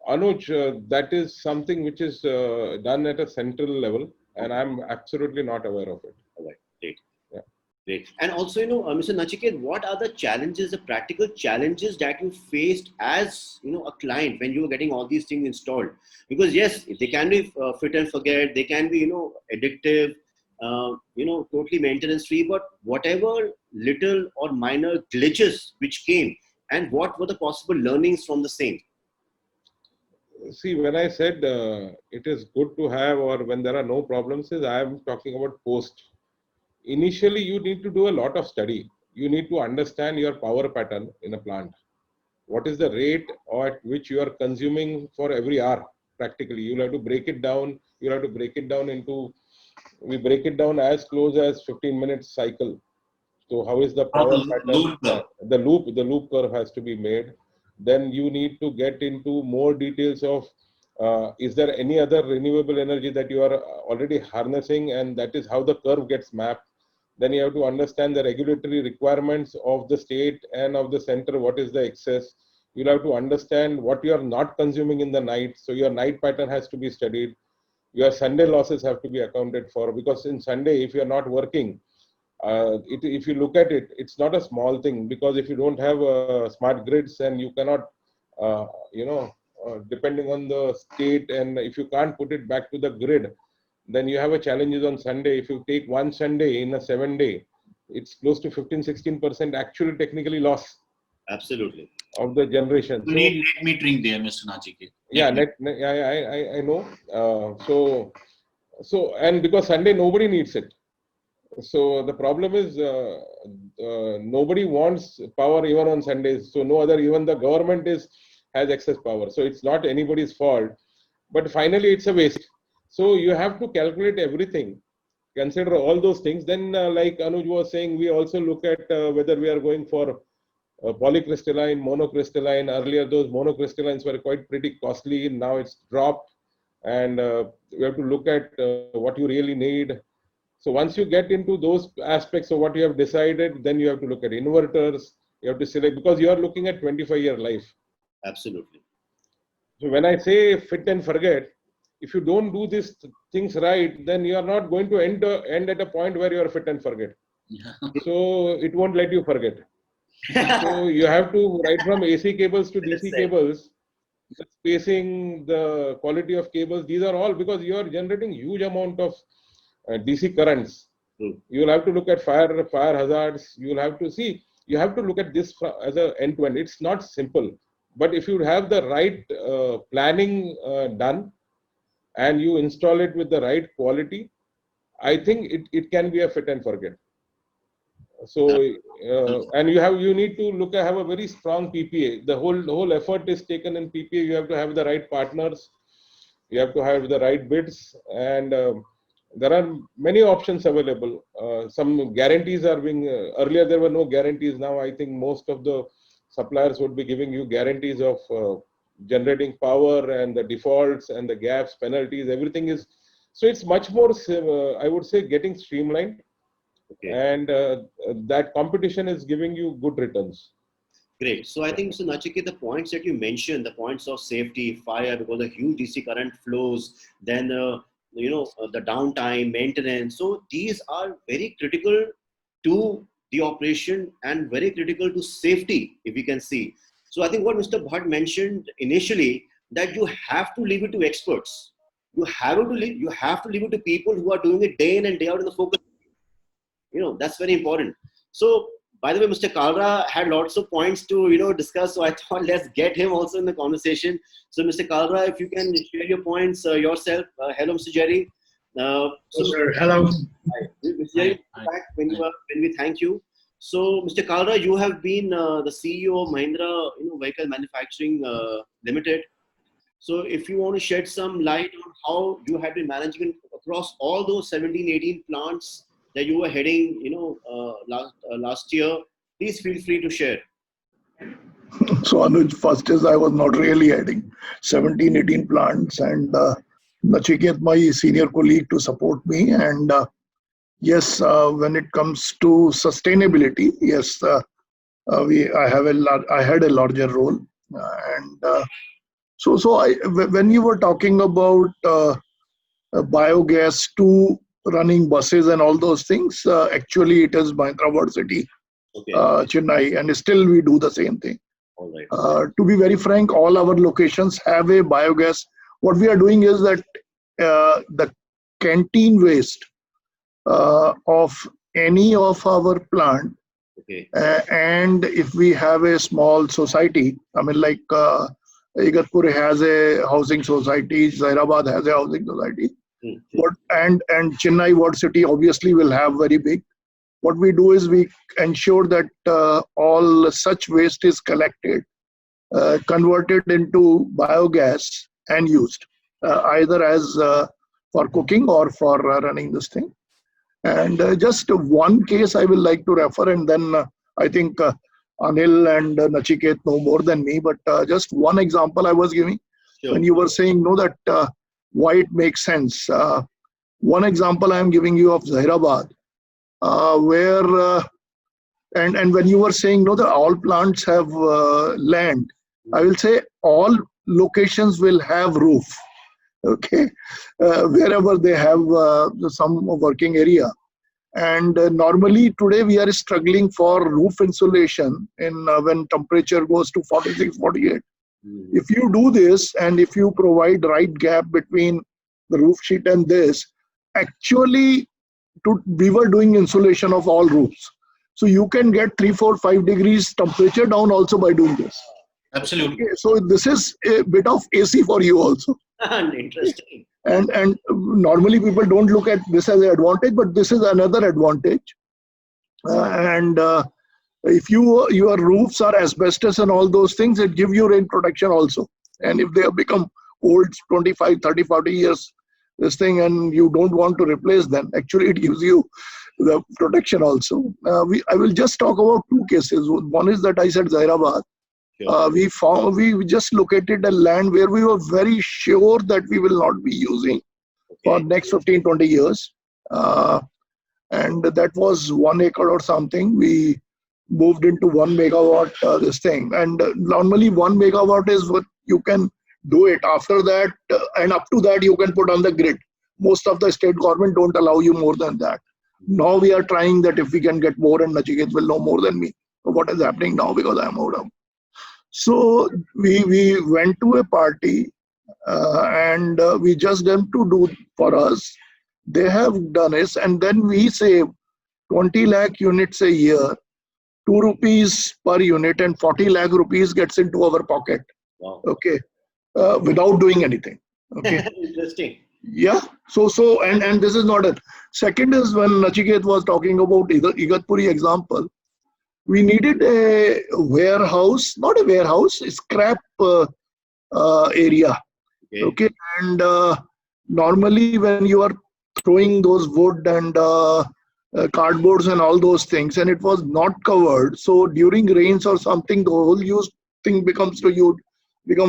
Anuj, that is something which is done at a central level, and I'm absolutely not aware of it. All right, great. Yeah. Great. And also, Mr. Nachiket, what are the challenges, the practical challenges that you faced as, a client when you were getting all these things installed? Because yes, they can be fit and forget, they can be, addictive, totally maintenance free, but whatever little or minor glitches which came, and what were the possible learnings from the same? See, when I said it is good to have, or when there are no problems, I am talking about post. Initially, you need to do a lot of study. You need to understand your power pattern in a plant. What is the rate at which you are consuming for every hour? Practically, you'll have to break it down. You'll have to break it down into, we break it down as close as 15 minutes cycle. So how is the power pattern? The loop curve has to be made. Then you need to get into more details of is there any other renewable energy that you are already harnessing, and that is how the curve gets mapped. Then you have to understand the regulatory requirements of the state and of the center. What is the excess? You'll have to understand what you are not consuming in the night. So your night pattern has to be studied. Your Sunday losses have to be accounted for, because in Sunday, if you are not working, if you look at it, it's not a small thing, because if you don't have smart grids and you cannot, depending on the state, and if you can't put it back to the grid, then you have a challenges on Sunday. If you take one Sunday in a 7-day, it's close to 15-16% actually technically loss. Absolutely. Of the generation. You need net metering there, Mr. Nachiket. Yeah, I know. So and because Sunday nobody needs it. So the problem is nobody wants power even on Sundays. So no other, even the government has excess power. So it's not anybody's fault. But finally, it's a waste. So you have to calculate everything, consider all those things. Then, like Anuj was saying, we also look at whether we are going for polycrystalline, monocrystalline. Earlier, those monocrystallines were quite pretty costly. Now it's dropped, and we have to look at what you really need. So once you get into those aspects of what you have decided, then you have to look at inverters. You have to select, because you are looking at 25-year life. Absolutely. So when I say fit and forget, if you don't do these things right, then you are not going to end at a point where you are fit and forget. Yeah. So it won't let you forget. So you have to, right from AC cables to DC cables, the spacing, the quality of cables, these are all because you are generating huge amount of DC currents. You will have to look at fire hazards. You will have to see, you have to look at this as an end-to-end. It's not simple, but if you have the right planning done and you install it with the right quality, I think it can be a fit and forget. So and you need to have a very strong PPA. The whole effort is taken in PPA. You have to have the right partners. You have to have the right bids, and there are many options available. Some guarantees are being, earlier there were no guarantees. Now I think most of the suppliers would be giving you guarantees of generating power, and the defaults and the gaps, penalties, everything is, so it's much more, I would say, getting streamlined. Okay. And that competition is giving you good returns. Great. So I think, Mr. Nachiket, the points that you mentioned, the points of safety, fire, because the huge DC current flows, then the downtime, maintenance. So these are very critical to the operation and very critical to safety, if we can see. So I think what Mr. Bhatt mentioned initially, that you have to leave it to experts. You have to leave. You have to leave it to people who are doing it day in and day out in the focus. That's very important. So, by the way, Mr. Kalra had lots of points to discuss. So I thought let's get him also in the conversation. So, Mr. Kalra, if you can share your points yourself. Hello, Mr. Jerry. Sir, hello. Hi. Mr. Jerry, back when we thank you. So, Mr. Kalra, you have been the CEO of Mahindra, Vehicle Manufacturing Limited. So, if you want to shed some light on how you have been managing across all those 17, 18 plants that you were heading, last year, please feel free to share. So Anuj, first is I was not really heading 17, 18 plants, and Nachiket, my senior colleague, to support me. And yes, when it comes to sustainability, yes, I had a larger role. When you were talking about biogas to running buses and all those things, actually it is Mahindra World City, Okay. Chennai, and still we do the same thing. All right. To be very frank, all our locations have a biogas. What we are doing is that the canteen waste of any of our plant, Okay. and if we have a small society, I mean, like Igatpur has a housing society, Zairabad has a housing society, and Chennai World City obviously will have very big. What we do is we ensure that all such waste is collected, converted into biogas and used, either as for cooking or for running this thing. And just one case I will like to refer, and then I think Anil and Nachiket know more than me, but just one example I was giving. Sure. When you were saying that why it makes sense. One example I am giving you of Zairabad, where and when you were saying that all plants have land, I will say all locations will have roof. Okay, wherever they have some working area. And normally today we are struggling for roof insulation in when temperature goes to 46, 48. If you do this, and if you provide right gap between the roof sheet and this, actually we were doing insulation of all roofs. So you can get 3, 4, 5 degrees temperature down also by doing this. Absolutely. Okay, so this is a bit of AC for you also. Interesting. And normally people don't look at this as an advantage, but this is another advantage. If your roofs are asbestos and all those things, it give you rain protection also. And if they have become old, 25, 30, 40 years, this thing, and you don't want to replace them, actually it gives you the protection also. I will just talk about 2 cases. One is that I said Zairabad. Sure. We just located a land where we were very sure that we will not be using for next 15, 20 years. And that was 1 acre or something. We moved into 1 megawatt this thing. And normally 1 megawatt is what you can do it. After that, and up to that, you can put on the grid. Most of the state government don't allow you more than that. Now we are trying that if we can get more, and Nachiket will know more than me what is happening now because I am out of. So we went to a party and we just them to do for us. They have done it, and then we save 20 lakh units a year, 2 rupees per unit, and 40 lakh rupees gets into our pocket. Wow. Okay, without doing anything. Okay. Interesting. Yeah. So and this is not it. Second is when Nachiket was talking about Igatpuri example. We needed a warehouse, not a warehouse, a scrap area. Okay. And normally when you are throwing those wood and cardboards and all those things, and it was not covered, so during rains or something, the whole used thing become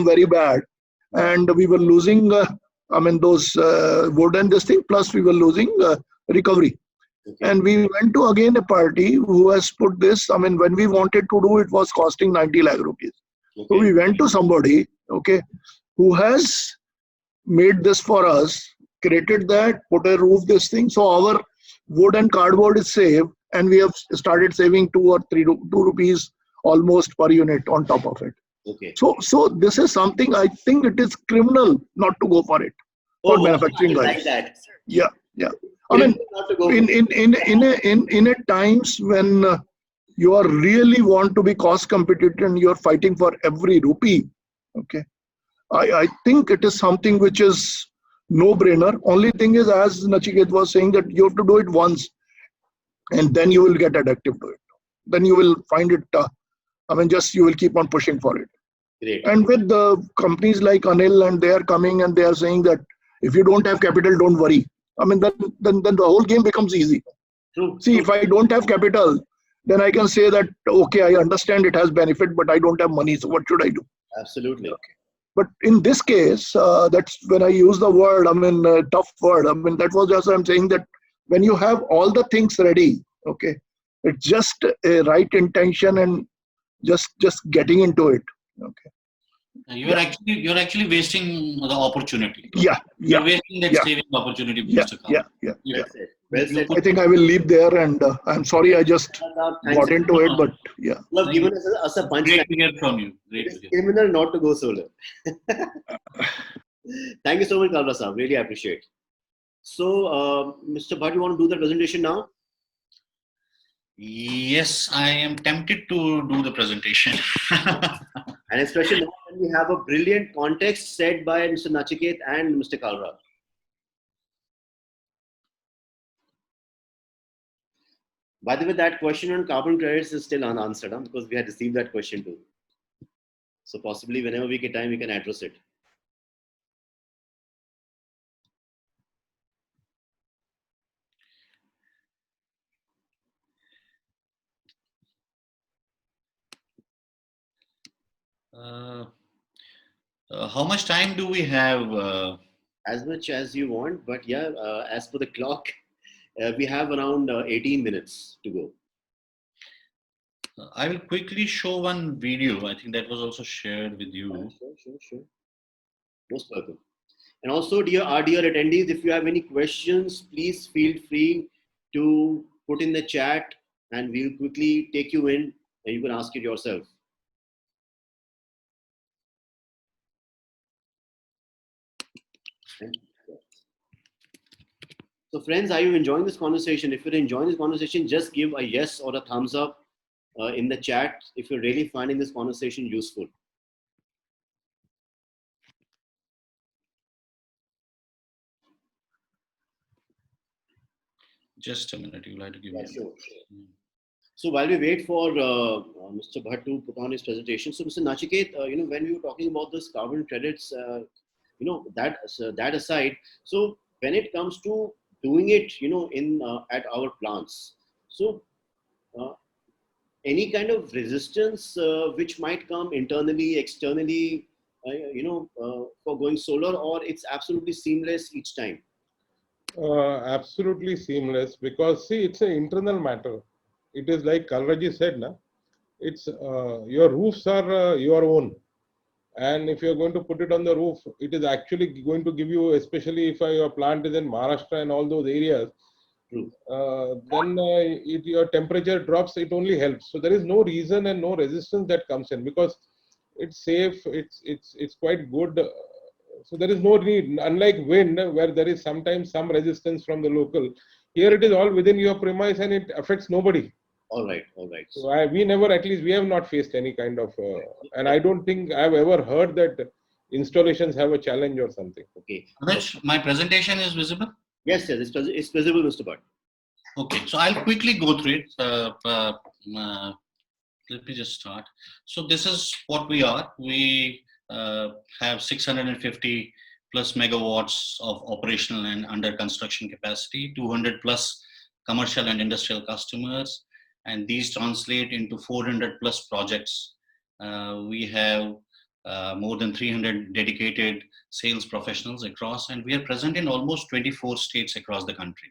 very bad, and we were losing. Those wood and this thing. Plus, we were losing recovery. And we went to again a party who has put this. When we wanted to do it, was costing 90 lakh rupees. So we went to somebody, okay, who has made this for us, created that, put a roof, this thing. So our wood and cardboard is saved, and we have started saving 2 or 3 rupees almost per unit on top of it. Okay. So this is something I think it is criminal not to go for it. for Oh, manufacturing like guys. that. Yeah, yeah. I mean, Not to go in a times when you are really want to be cost competitive and you're fighting for every rupee. Okay, I think it is something which is no brainer. Only thing is, as Nachiket was saying, that you have to do it once, and then you will get addicted to it. Then you will find it. I mean, just you will keep on pushing for it. great. And with the companies like Anil, and they are coming and they are saying that if you don't have capital, don't worry. I mean, then the whole game becomes easy. True. See, True. if I don't have capital, then I can say that, okay, I understand it has benefit, but I don't have money. So what should I do? Absolutely. But in this case, that's when I use the word, I mean, tough word. I mean, that was just, I'm saying that when you have all the things ready, okay, it's just a right intention and just getting into it. Okay. You're actually wasting the opportunity. Yeah, You're yeah, wasting that yeah, saving opportunity, yeah, Mr. yeah, Khan. yeah, You- yeah. Well said. Well you said. put- I think I will leave there, and I'm sorry I just Thanks. got into it, but yeah. You have given us a Great punchline. to hear from you. It Great is to hear. criminal not to go solar. Thank you so much, Kalra sir. Really appreciate. So, Mr. Bhatt, you want to do the presentation now? Yes, I am tempted to do the presentation. And especially now when we have a brilliant context set by Mr. Nachiket and Mr. Kalra. By the way, that question on carbon credits is still unanswered, because we had received that question too. So possibly whenever we get time, we can address it. Uh, how much time do we have? As much as you want, but yeah, as per the clock, we have around 18 minutes to go. I will quickly show one video. I think that was also shared with you. Sure. Most welcome. And also, our dear attendees, if you have any questions, please feel free to put in the chat and we'll quickly take you in and you can ask it yourself. So friends, are you enjoying this conversation? If you're enjoying this conversation, just give a yes or a thumbs up in the chat if you're really finding this conversation useful. Just a minute. You would like to give me? Sure. So while we wait for Mr. Bhatt to put on his presentation, so Mr. Nachiket, when we were talking about this carbon credits, that aside, so when it comes to doing it, in at our plants, so any kind of resistance which might come internally, externally, for going solar, or it's absolutely seamless each time? Absolutely seamless, because see, it's an internal matter. It is like Kalraji said, na? It's your roofs are your own, and if you're going to put it on the roof, it is actually going to give you, especially if your plant is in Maharashtra and all those areas, then your temperature drops, it only helps. So there is no reason and no resistance that comes in, because it's safe, it's quite good. So there is no need, unlike wind, where there is sometimes some resistance from the local. Here it is all within your premise and it affects nobody. All right. So we have not faced any kind of, and I don't think I've ever heard that installations have a challenge or something. Okay. Anuj, my presentation is visible? Yes, it's visible, Mr. Bhatt. Okay, so I'll quickly go through it. Let me just start. So this is what we are. We have 650 plus megawatts of operational and under construction capacity, 200 plus commercial and industrial customers, and these translate into 400 plus projects. We have more than 300 dedicated sales professionals across, and we are present in almost 24 states across the country.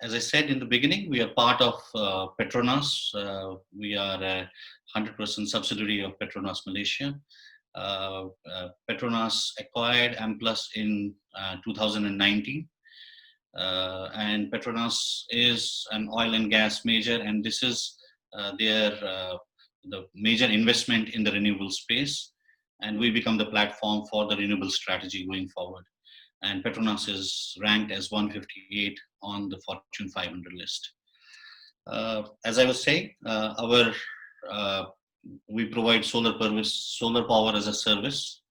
As I said in the beginning, we are part of Petronas. We are a 100% subsidiary of Petronas Malaysia. Petronas acquired Amplus in 2019. And Petronas is an oil and gas major, and this is the major investment in the renewable space. and we become the platform for the renewable strategy going forward. And Petronas is ranked as 158 on the Fortune 500 list. As I was saying, we provide solar power as a service,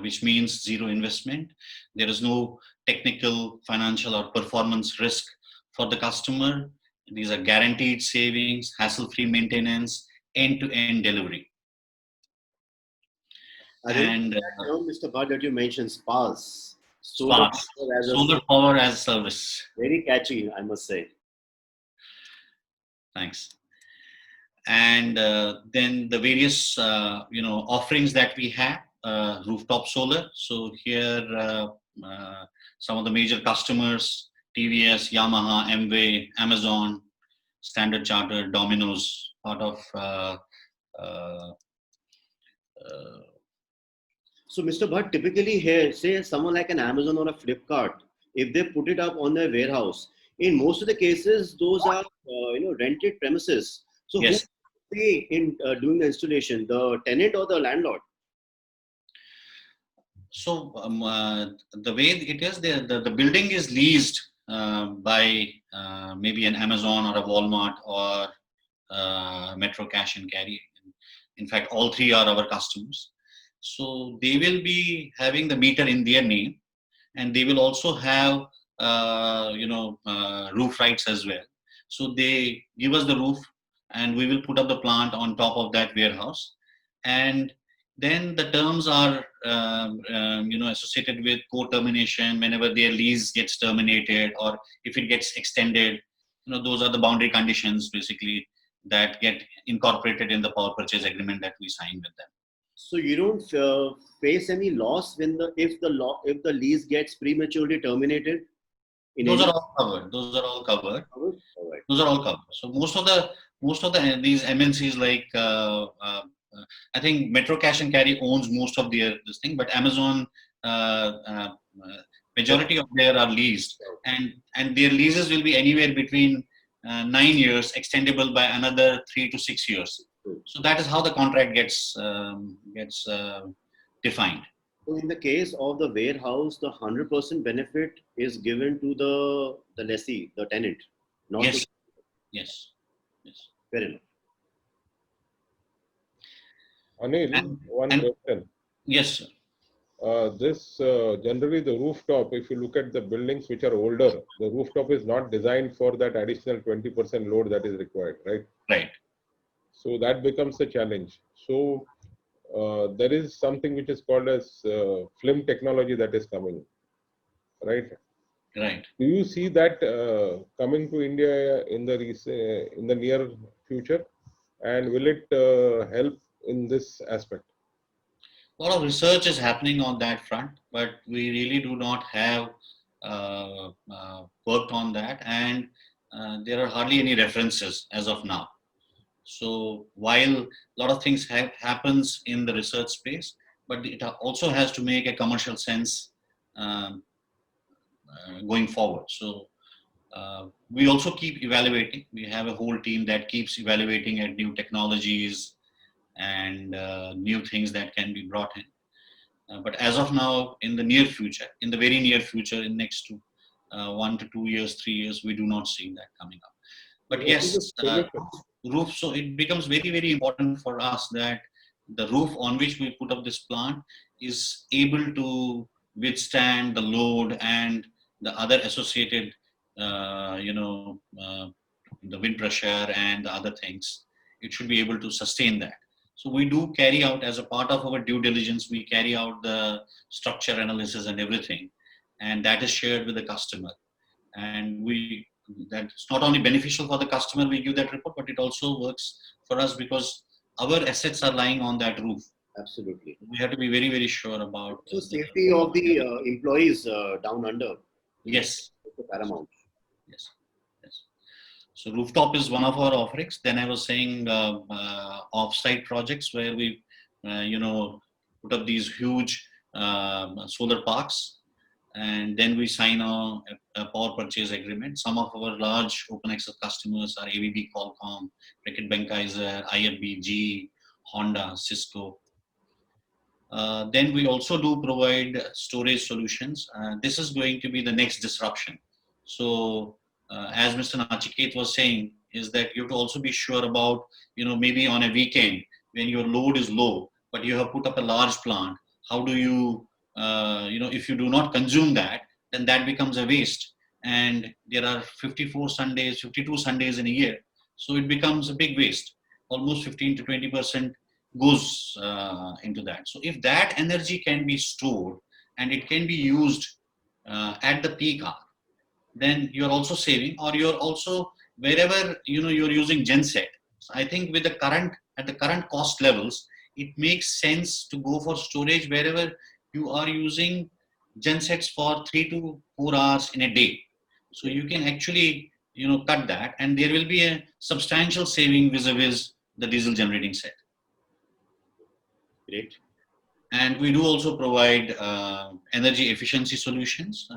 which means zero investment. There is no technical, financial, or performance risk for the customer. These are guaranteed savings, hassle-free maintenance, end-to-end delivery. And Mr. Bhatt, that you mentioned SPAS. Solar power as a service. Very catchy, I must say. Thanks. And then the various offerings that we have, rooftop solar. So here some of the major customers: TVS, Yamaha, MV, Amazon, Standard Chartered, Domino's, part of. So, Mr. Bhatt, typically here, say someone like an Amazon or a Flipkart, if they put it up on their warehouse, in most of the cases, those are rented premises. So, Yes. who pay in doing the installation, the tenant or the landlord? So the way it is, the building is leased by maybe an Amazon or a Walmart or Metro Cash and Carry. In fact, all three are our customers. So they will be having the meter in their name, and they will also have roof rights as well. So they give us the roof, and we will put up the plant on top of that warehouse, and then the terms are associated with co-termination whenever their lease gets terminated, or if it gets extended. Those are the boundary conditions basically that get incorporated in the power purchase agreement that we sign with them. So you don't face any loss if the lease gets prematurely terminated. Those are all covered. Those are all covered. Right. Those are all covered. So most of these MNCs, like I think Metro Cash and Carry owns most of this thing, but Amazon, majority of their are leased, and their leases will be anywhere between 9 years, extendable by another 3 to 6 years. So that is how the contract gets defined. So in the case of the warehouse, the 100% benefit is given to the lessee, the tenant. Not Yes. To... Yes. Fair enough. Anil, one question. Yes, sir. Generally the rooftop, if you look at the buildings which are older, the rooftop is not designed for that additional 20% load that is required, right? Right. So that becomes a challenge. So there is something which is called as film technology that is coming, right? Right. Do you see that coming to India in the near future, and will it help in this aspect? A lot of research is happening on that front, but we really do not have worked on that, and there are hardly any references as of now. So while a lot of things happens in the research space, but it also has to make a commercial sense going forward. So we also keep evaluating. We have a whole team that keeps evaluating at new technologies and new things that can be brought in. But as of now, in the near future, in the very near future, in next 1 to 2 years, 3 years, we do not see that coming up. But yes, roof. So it becomes very, very important for us that the roof on which we put up this plant is able to withstand the load and the other associated, the wind pressure and the other things. It should be able to sustain that. So we do carry out, as a part of our due diligence, we carry out the structure analysis and everything, and that is shared with the customer. And that's not only beneficial for the customer, we give that report, but it also works for us because our assets are lying on that roof. Absolutely. We have to be very, very sure about the safety of the employees down under. Yes. Paramount. Yes. So rooftop is one of our offerings. Then I was saying off-site projects where we, put up these huge solar parks, and then we sign a power purchase agreement. Some of our large open access customers are ABB, Qualcomm, Reckitt Benckiser, IFB, GE, Honda, Cisco. Then we also do provide storage solutions. This is going to be the next disruption. So as Mr. Nachiket was saying, is that you have to also be sure about, maybe on a weekend when your load is low, but you have put up a large plant. How do you, if you do not consume that, then that becomes a waste. And there are 54 Sundays, 52 Sundays in a year. So it becomes a big waste. Almost 15 to 20% goes into that. So if that energy can be stored and it can be used at the peak hour, then you're also saving, or you're also wherever you're using genset. So I think with the current cost levels, it makes sense to go for storage wherever you are using gensets for 3 to 4 hours in a day. So you can actually cut that, and there will be a substantial saving vis-a-vis the diesel generating set. Great. And we do also provide energy efficiency solutions.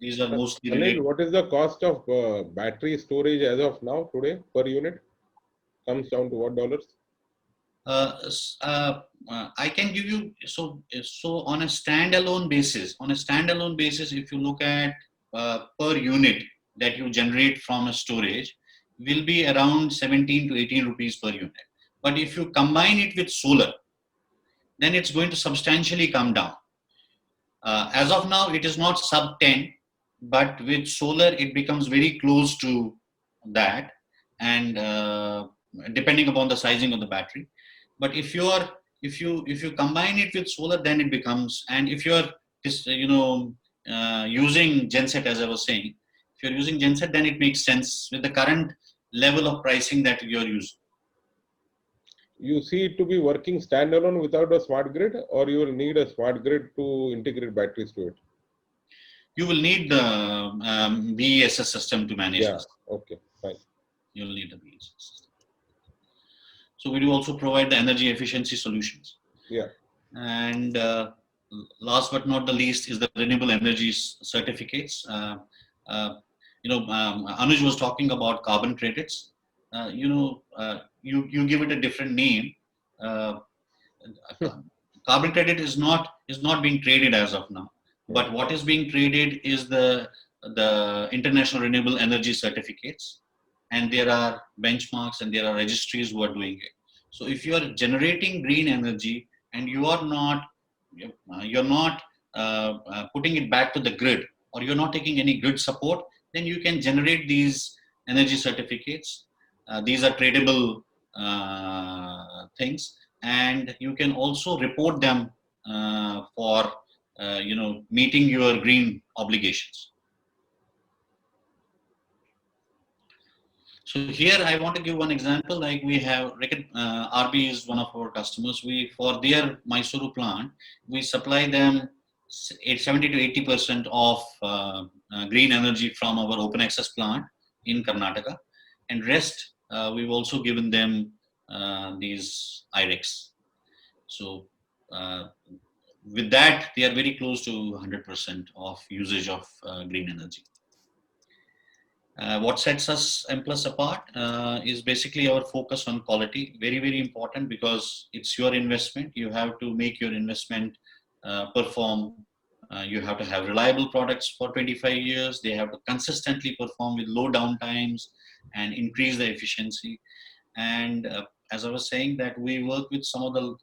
These are mostly related. Anil, what is the cost of battery storage as of now today per unit? Comes down to what dollars? I can give you, so on a standalone basis, if you look at per unit that you generate from a storage, will be around 17 to 18 rupees per unit. But if you combine it with solar, then it's going to substantially come down. As of now, it is not sub 10, but with solar, it becomes very close to that, and depending upon the sizing of the battery. But if you combine it with solar, then it becomes, and if you're using genset, as I was saying, if you're using genset, then it makes sense with the current level of pricing that you're using. You see it to be working standalone without a smart grid, or you will need a smart grid to integrate batteries to it? You will need the BESS system to manage this. Okay, fine. You will need the BESS system. So we do also provide the energy efficiency solutions. Yeah. And last but not the least is the renewable energy certificates. Anuj was talking about carbon credits. You give it a different name. Carbon credit is not being traded as of now. But what is being traded is the international renewable energy certificates, and there are benchmarks and there are registries who are doing it. So if you are generating green energy and you're not putting it back to the grid, or you're not taking any grid support, then you can generate these energy certificates. These are tradable things, and you can also report them for meeting your green obligations. So here I want to give one example. Like we have RB is one of our customers. For their Mysuru plant, we supply them 70 to 80% of green energy from our open access plant in Karnataka, and rest we've also given them these IREX. So with that, they are very close to 100% of usage of green energy. What sets us M+ apart is basically our focus on quality. Very, very important, because it's your investment. You have to make your investment perform. You have to have reliable products for 25 years. They have to consistently perform with low downtimes and increase the efficiency. And as I was saying, that we work with some of the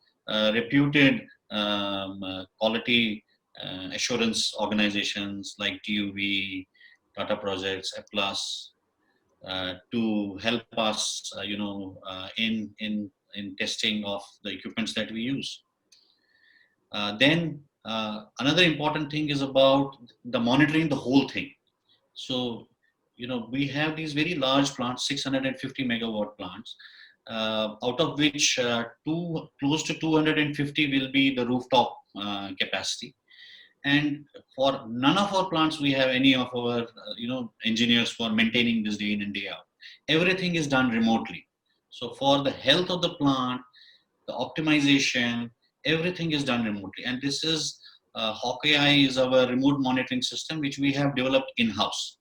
reputed quality assurance organizations like TUV, Tata Projects, A+, to help us, in testing of the equipments that we use. Then another important thing is about the monitoring the whole thing. So, we have these very large plants, 650 megawatt plants, out of which close to 250 will be the rooftop capacity. And for none of our plants, we have any of our, engineers for maintaining this day in and day out. Everything is done remotely. So for the health of the plant, the optimization, everything is done remotely. And this is, Hawkeye is our remote monitoring system, which we have developed in-house.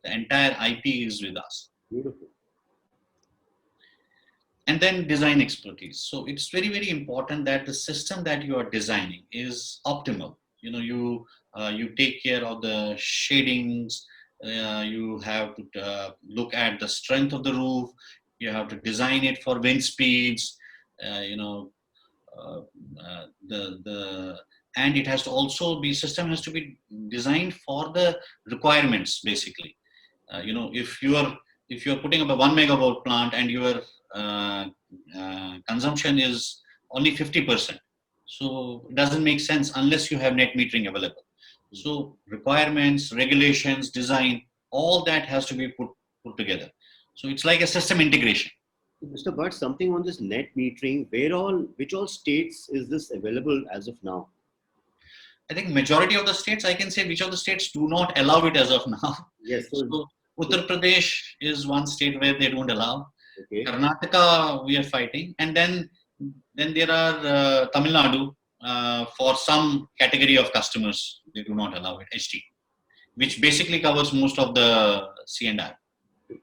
The entire IP is with us. Beautiful. and then design expertise. So it's very, very important that the system that you are designing is optimal. You take care of the shadings. You have to look at the strength of the roof. You have to design it for wind speeds. Uh, you know, uh, the and it has to also be system has to be designed for the requirements basically. If you are putting up a 1 megawatt plant and your uh, consumption is only 50%, so it doesn't make sense unless you have net metering available. So requirements, regulations, design, all that has to be put together. So it's like a system integration. Mr. Bhatt, something on this net metering, which all states is this available as of now? I think majority of the states, I can say which of the states do not allow it as of now. Yes. So Uttar Pradesh is one state where they don't allow. Okay. Karnataka, we are fighting, and then there are Tamil Nadu. For some category of customers, they do not allow it HT, which basically covers most of the C&I.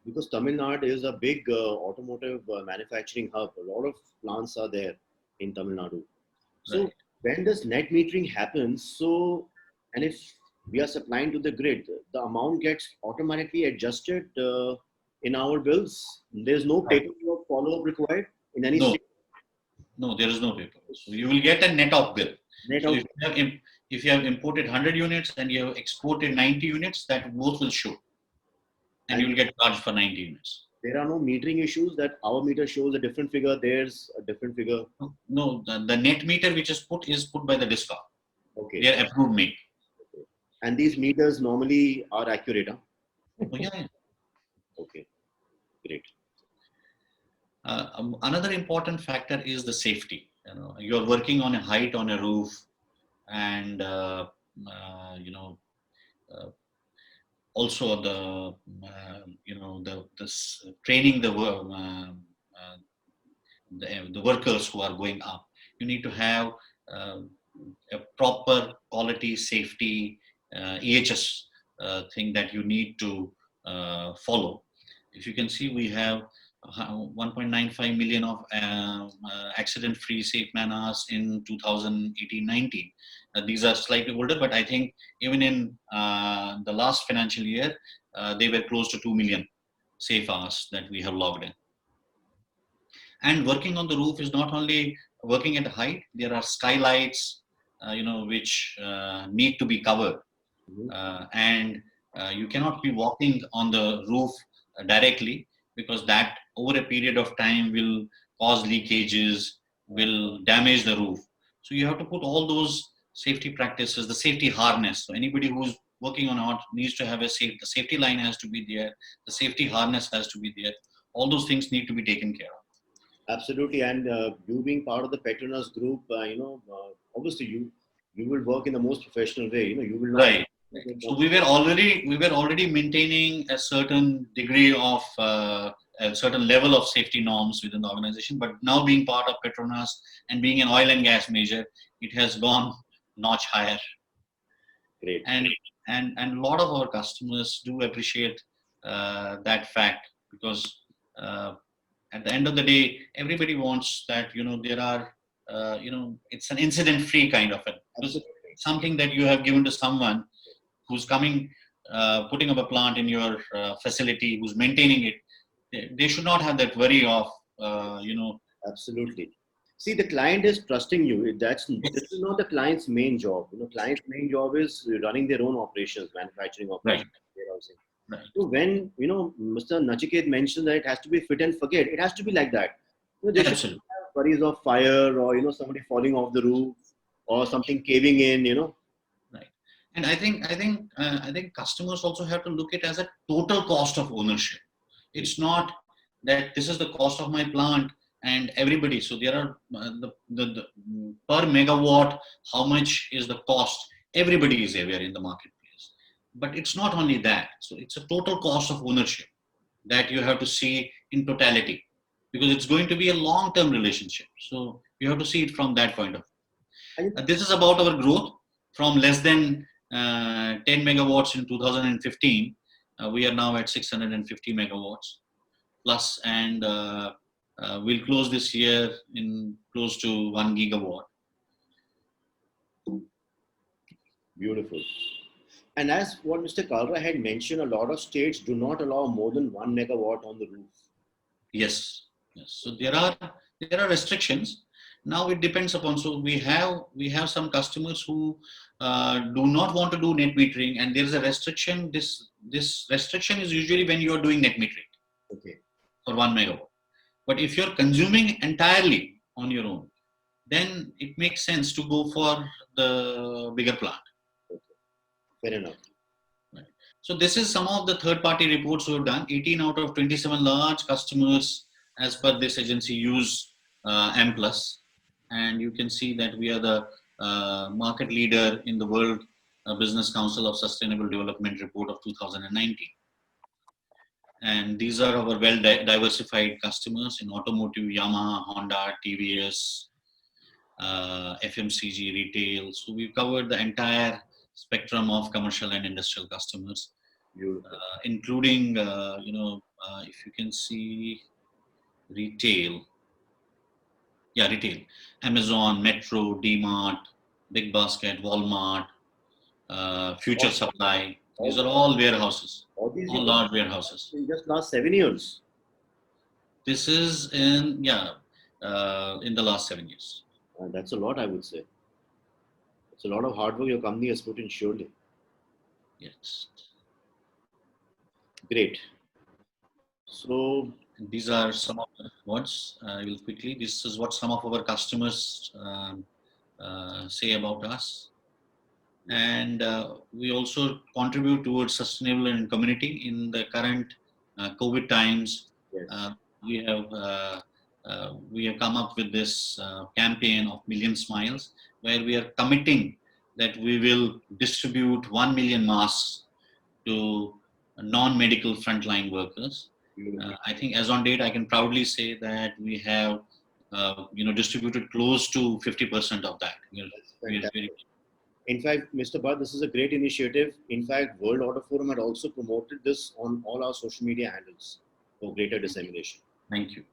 Because Tamil Nadu is a big automotive manufacturing hub. A lot of plants are there in Tamil Nadu. So Right. when does net metering happen? So, and if we are supplying to the grid, the amount gets automatically adjusted in our bills. There's no Right. paperwork follow-up required in any No, state. no, there is no paper. So you will get a net of bill. Net So of, if you have imported 100 units and you have exported 90 units, that both will show, and you will get charged for 90 units. there are no metering issues that our meter shows a different figure. There's a different figure. No, the net meter which is put by the DISCOM. Okay. They are approved make. And these meters normally are accurate. Huh? Oh, yeah. Okay. Great. Another important factor is the safety. You're working on a height on a roof, and also this training the workers who are going up. You need to have a proper quality safety EHS thing that you need to follow. If you can see, we have 1.95 million of accident-free safe man hours in 2018-19. These are slightly older, but I think even in the last financial year, they were close to 2 million safe hours that we have logged in. And working on the roof is not only working at height. There are skylights, which need to be covered, and you cannot be walking on the roof directly, because that over a period of time will cause leakages, will damage the roof. So you have to put all those safety practices, the safety harness. So anybody who's working on it needs to have the safety line has to be there, the safety harness has to be there. All those things need to be taken care of. Absolutely. And you being part of the Petronas group, obviously you will work in the most professional way. You will not. Right. So we were already maintaining a certain degree of a certain level of safety norms within the organization. But now being part of Petronas and being an oil and gas major, it has gone notch higher. Great. And a lot of our customers do appreciate that fact, because at the end of the day, everybody wants that. There are it's an incident-free kind of something that you have given to someone who's coming, putting up a plant in your facility, who's maintaining it. They should not have that worry of, Absolutely. See, the client is trusting you. This is not the client's main job. Client's main job is running their own operations, manufacturing operations, warehousing. Right. So when Mr. Nachiket mentioned that it has to be fit and forget, it has to be like that. There should Absolutely. have worries of fire, or somebody falling off the roof, or something caving in. Right. And I think customers also have to look at it as a total cost of ownership. It's not that this is the cost of my plant and everybody. So there are the per megawatt, how much is the cost? Everybody is aware in the marketplace. But it's not only that. So it's a total cost of ownership that you have to see in totality, because it's going to be a long-term relationship. So you have to see it from that point of view. This is about our growth from less than 10 megawatts in 2015. We are now at 650 megawatts plus, and we'll close this year in close to 1 gigawatt. Beautiful. And as what Mr. Kalra had mentioned, a lot of states do not allow more than 1 megawatt on the roof. Yes, yes. So there are restrictions. Now it depends upon. So we have some customers who do not want to do net metering, and there is a restriction. This restriction is usually when you are doing net metering Okay. for 1 megawatt. But if you're consuming entirely on your own, then it makes sense to go for the bigger plant. Fair enough. So this is some of the third-party reports we've done. 18 out of 27 large customers, as per this agency, use M+. And you can see that we are the market leader in the World Business Council of Sustainable Development Report of 2019. And these are our well-diversified customers in automotive, Yamaha, Honda, TVS, FMCG, retail. So we've covered the entire spectrum of commercial and industrial customers, including, if you can see retail. Yeah, retail. Amazon, Metro, D-Mart, Big Basket, Walmart, Future Supply. These are all warehouses, all large warehouses. In just last 7 years. This is in the last 7 years. That's a lot, I would say. It's a lot of hard work your company has put in, surely. Yes. Great. So these are some of the words. I will quickly. This is what some of our customers say about us. And we also contribute towards sustainable and community in the current COVID times. yes. We have come up with this campaign of Million Smiles, where we are committing that we will distribute 1 million masks to non-medical frontline workers. I think as on date, I can proudly say that we have distributed close to 50% of that. In fact, Mr. Bhatt, this is a great initiative. In fact, World Order Forum had also promoted this on all our social media handles for greater dissemination. Thank you.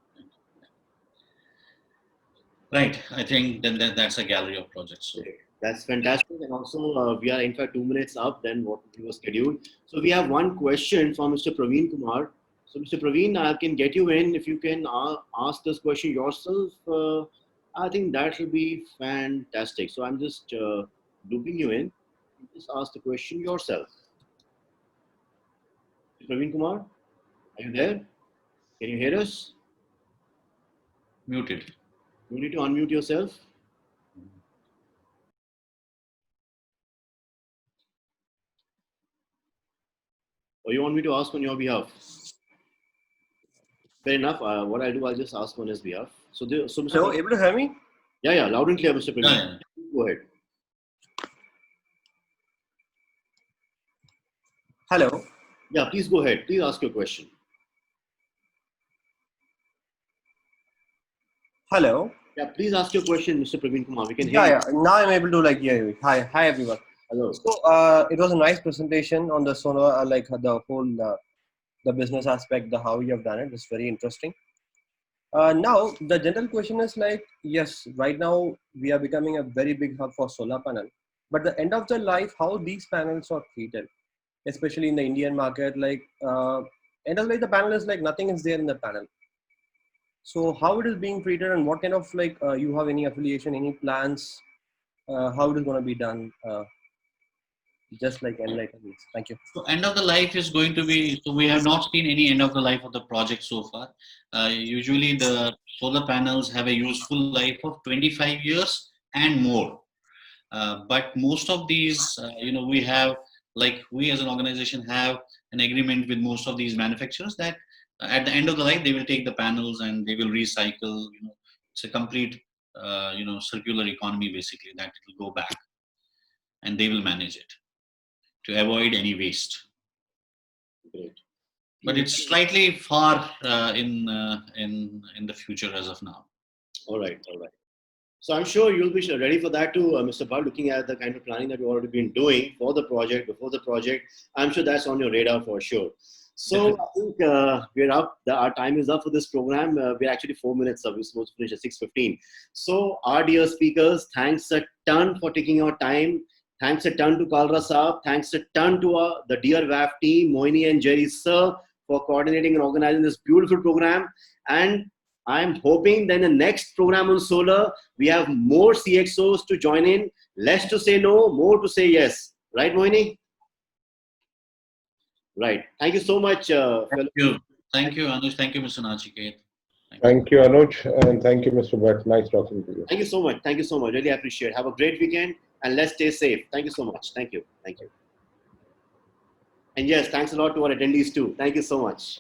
Right. I think then that's a gallery of projects. So. That's fantastic. And also, we are in fact 2 minutes up than what we were scheduled. So we have one question from Mr. Praveen Kumar. So Mr. Praveen, I can get you in. If you can ask this question yourself, I think that will be fantastic. So I'm just looping you in. Just ask the question yourself. Praveen Kumar, are you there? Can you hear us? Muted. You need to unmute yourself. Or you want me to ask on your behalf? Fair enough. What I'll do, I'll just ask on his behalf. So Mr. Hello, able to hear me? Yeah, loud and clear, Mr. Praveen. Yeah. Go ahead. Hello. Yeah, please go ahead. Please ask your question. Hello. Yeah, please ask your question, Mr. Praveen Kumar. We can hear Yeah, you. yeah. Now I'm able to hear you. Hi everyone. Hello. So it was a nice presentation on the solar, the whole the business aspect, how you have done it. It's very interesting. Now the general question is yes, right now we are becoming a very big hub for solar panel, but the end of the life, how these panels are treated, especially in the Indian market, end of the life, the panel is nothing is there in the panel. So how it is being treated, and what kind of you have any affiliation, any plans, how it is going to be done? Just enlighten me. Thank you. So end of the life is going to be, so we have not seen any end of the life of the project so far. Usually the solar panels have a useful life of 25 years and more. But most of these, we have, we as an organization have an agreement with most of these manufacturers that at the end of the life, they will take the panels and they will recycle. It's a complete, circular economy basically, that it will go back and they will manage it to avoid any waste. Great. But it's slightly far in the future as of now. All right. So I'm sure you'll be ready for that too, Mr. Bhatt, looking at the kind of planning that you've already been doing for the project, before the project. I'm sure that's on your radar for sure. So I think we're up. Our time is up for this program. We're actually 4 minutes up. We're supposed to finish at 6:15. So our dear speakers, thanks a ton for taking your time. Thanks a ton to Kalra Saab. Thanks a ton to the dear WAF team, Moini and Jerry sir, for coordinating and organizing this beautiful program. And I'm hoping that in the next program on solar, we have more CXOs to join in. Less to say no, more to say yes. Right, Moini? Right. Thank you so much. Thank you. Thank you, Anuj. Thank you, Mr. Nachiket. Thank you, Anuj, and thank you, Mr. Bhatt. Nice talking to you. Thank you so much. Thank you so much. Really appreciate it. Have a great weekend and let's stay safe. Thank you so much. Thank you. Thank you. And yes, thanks a lot to our attendees too. Thank you so much.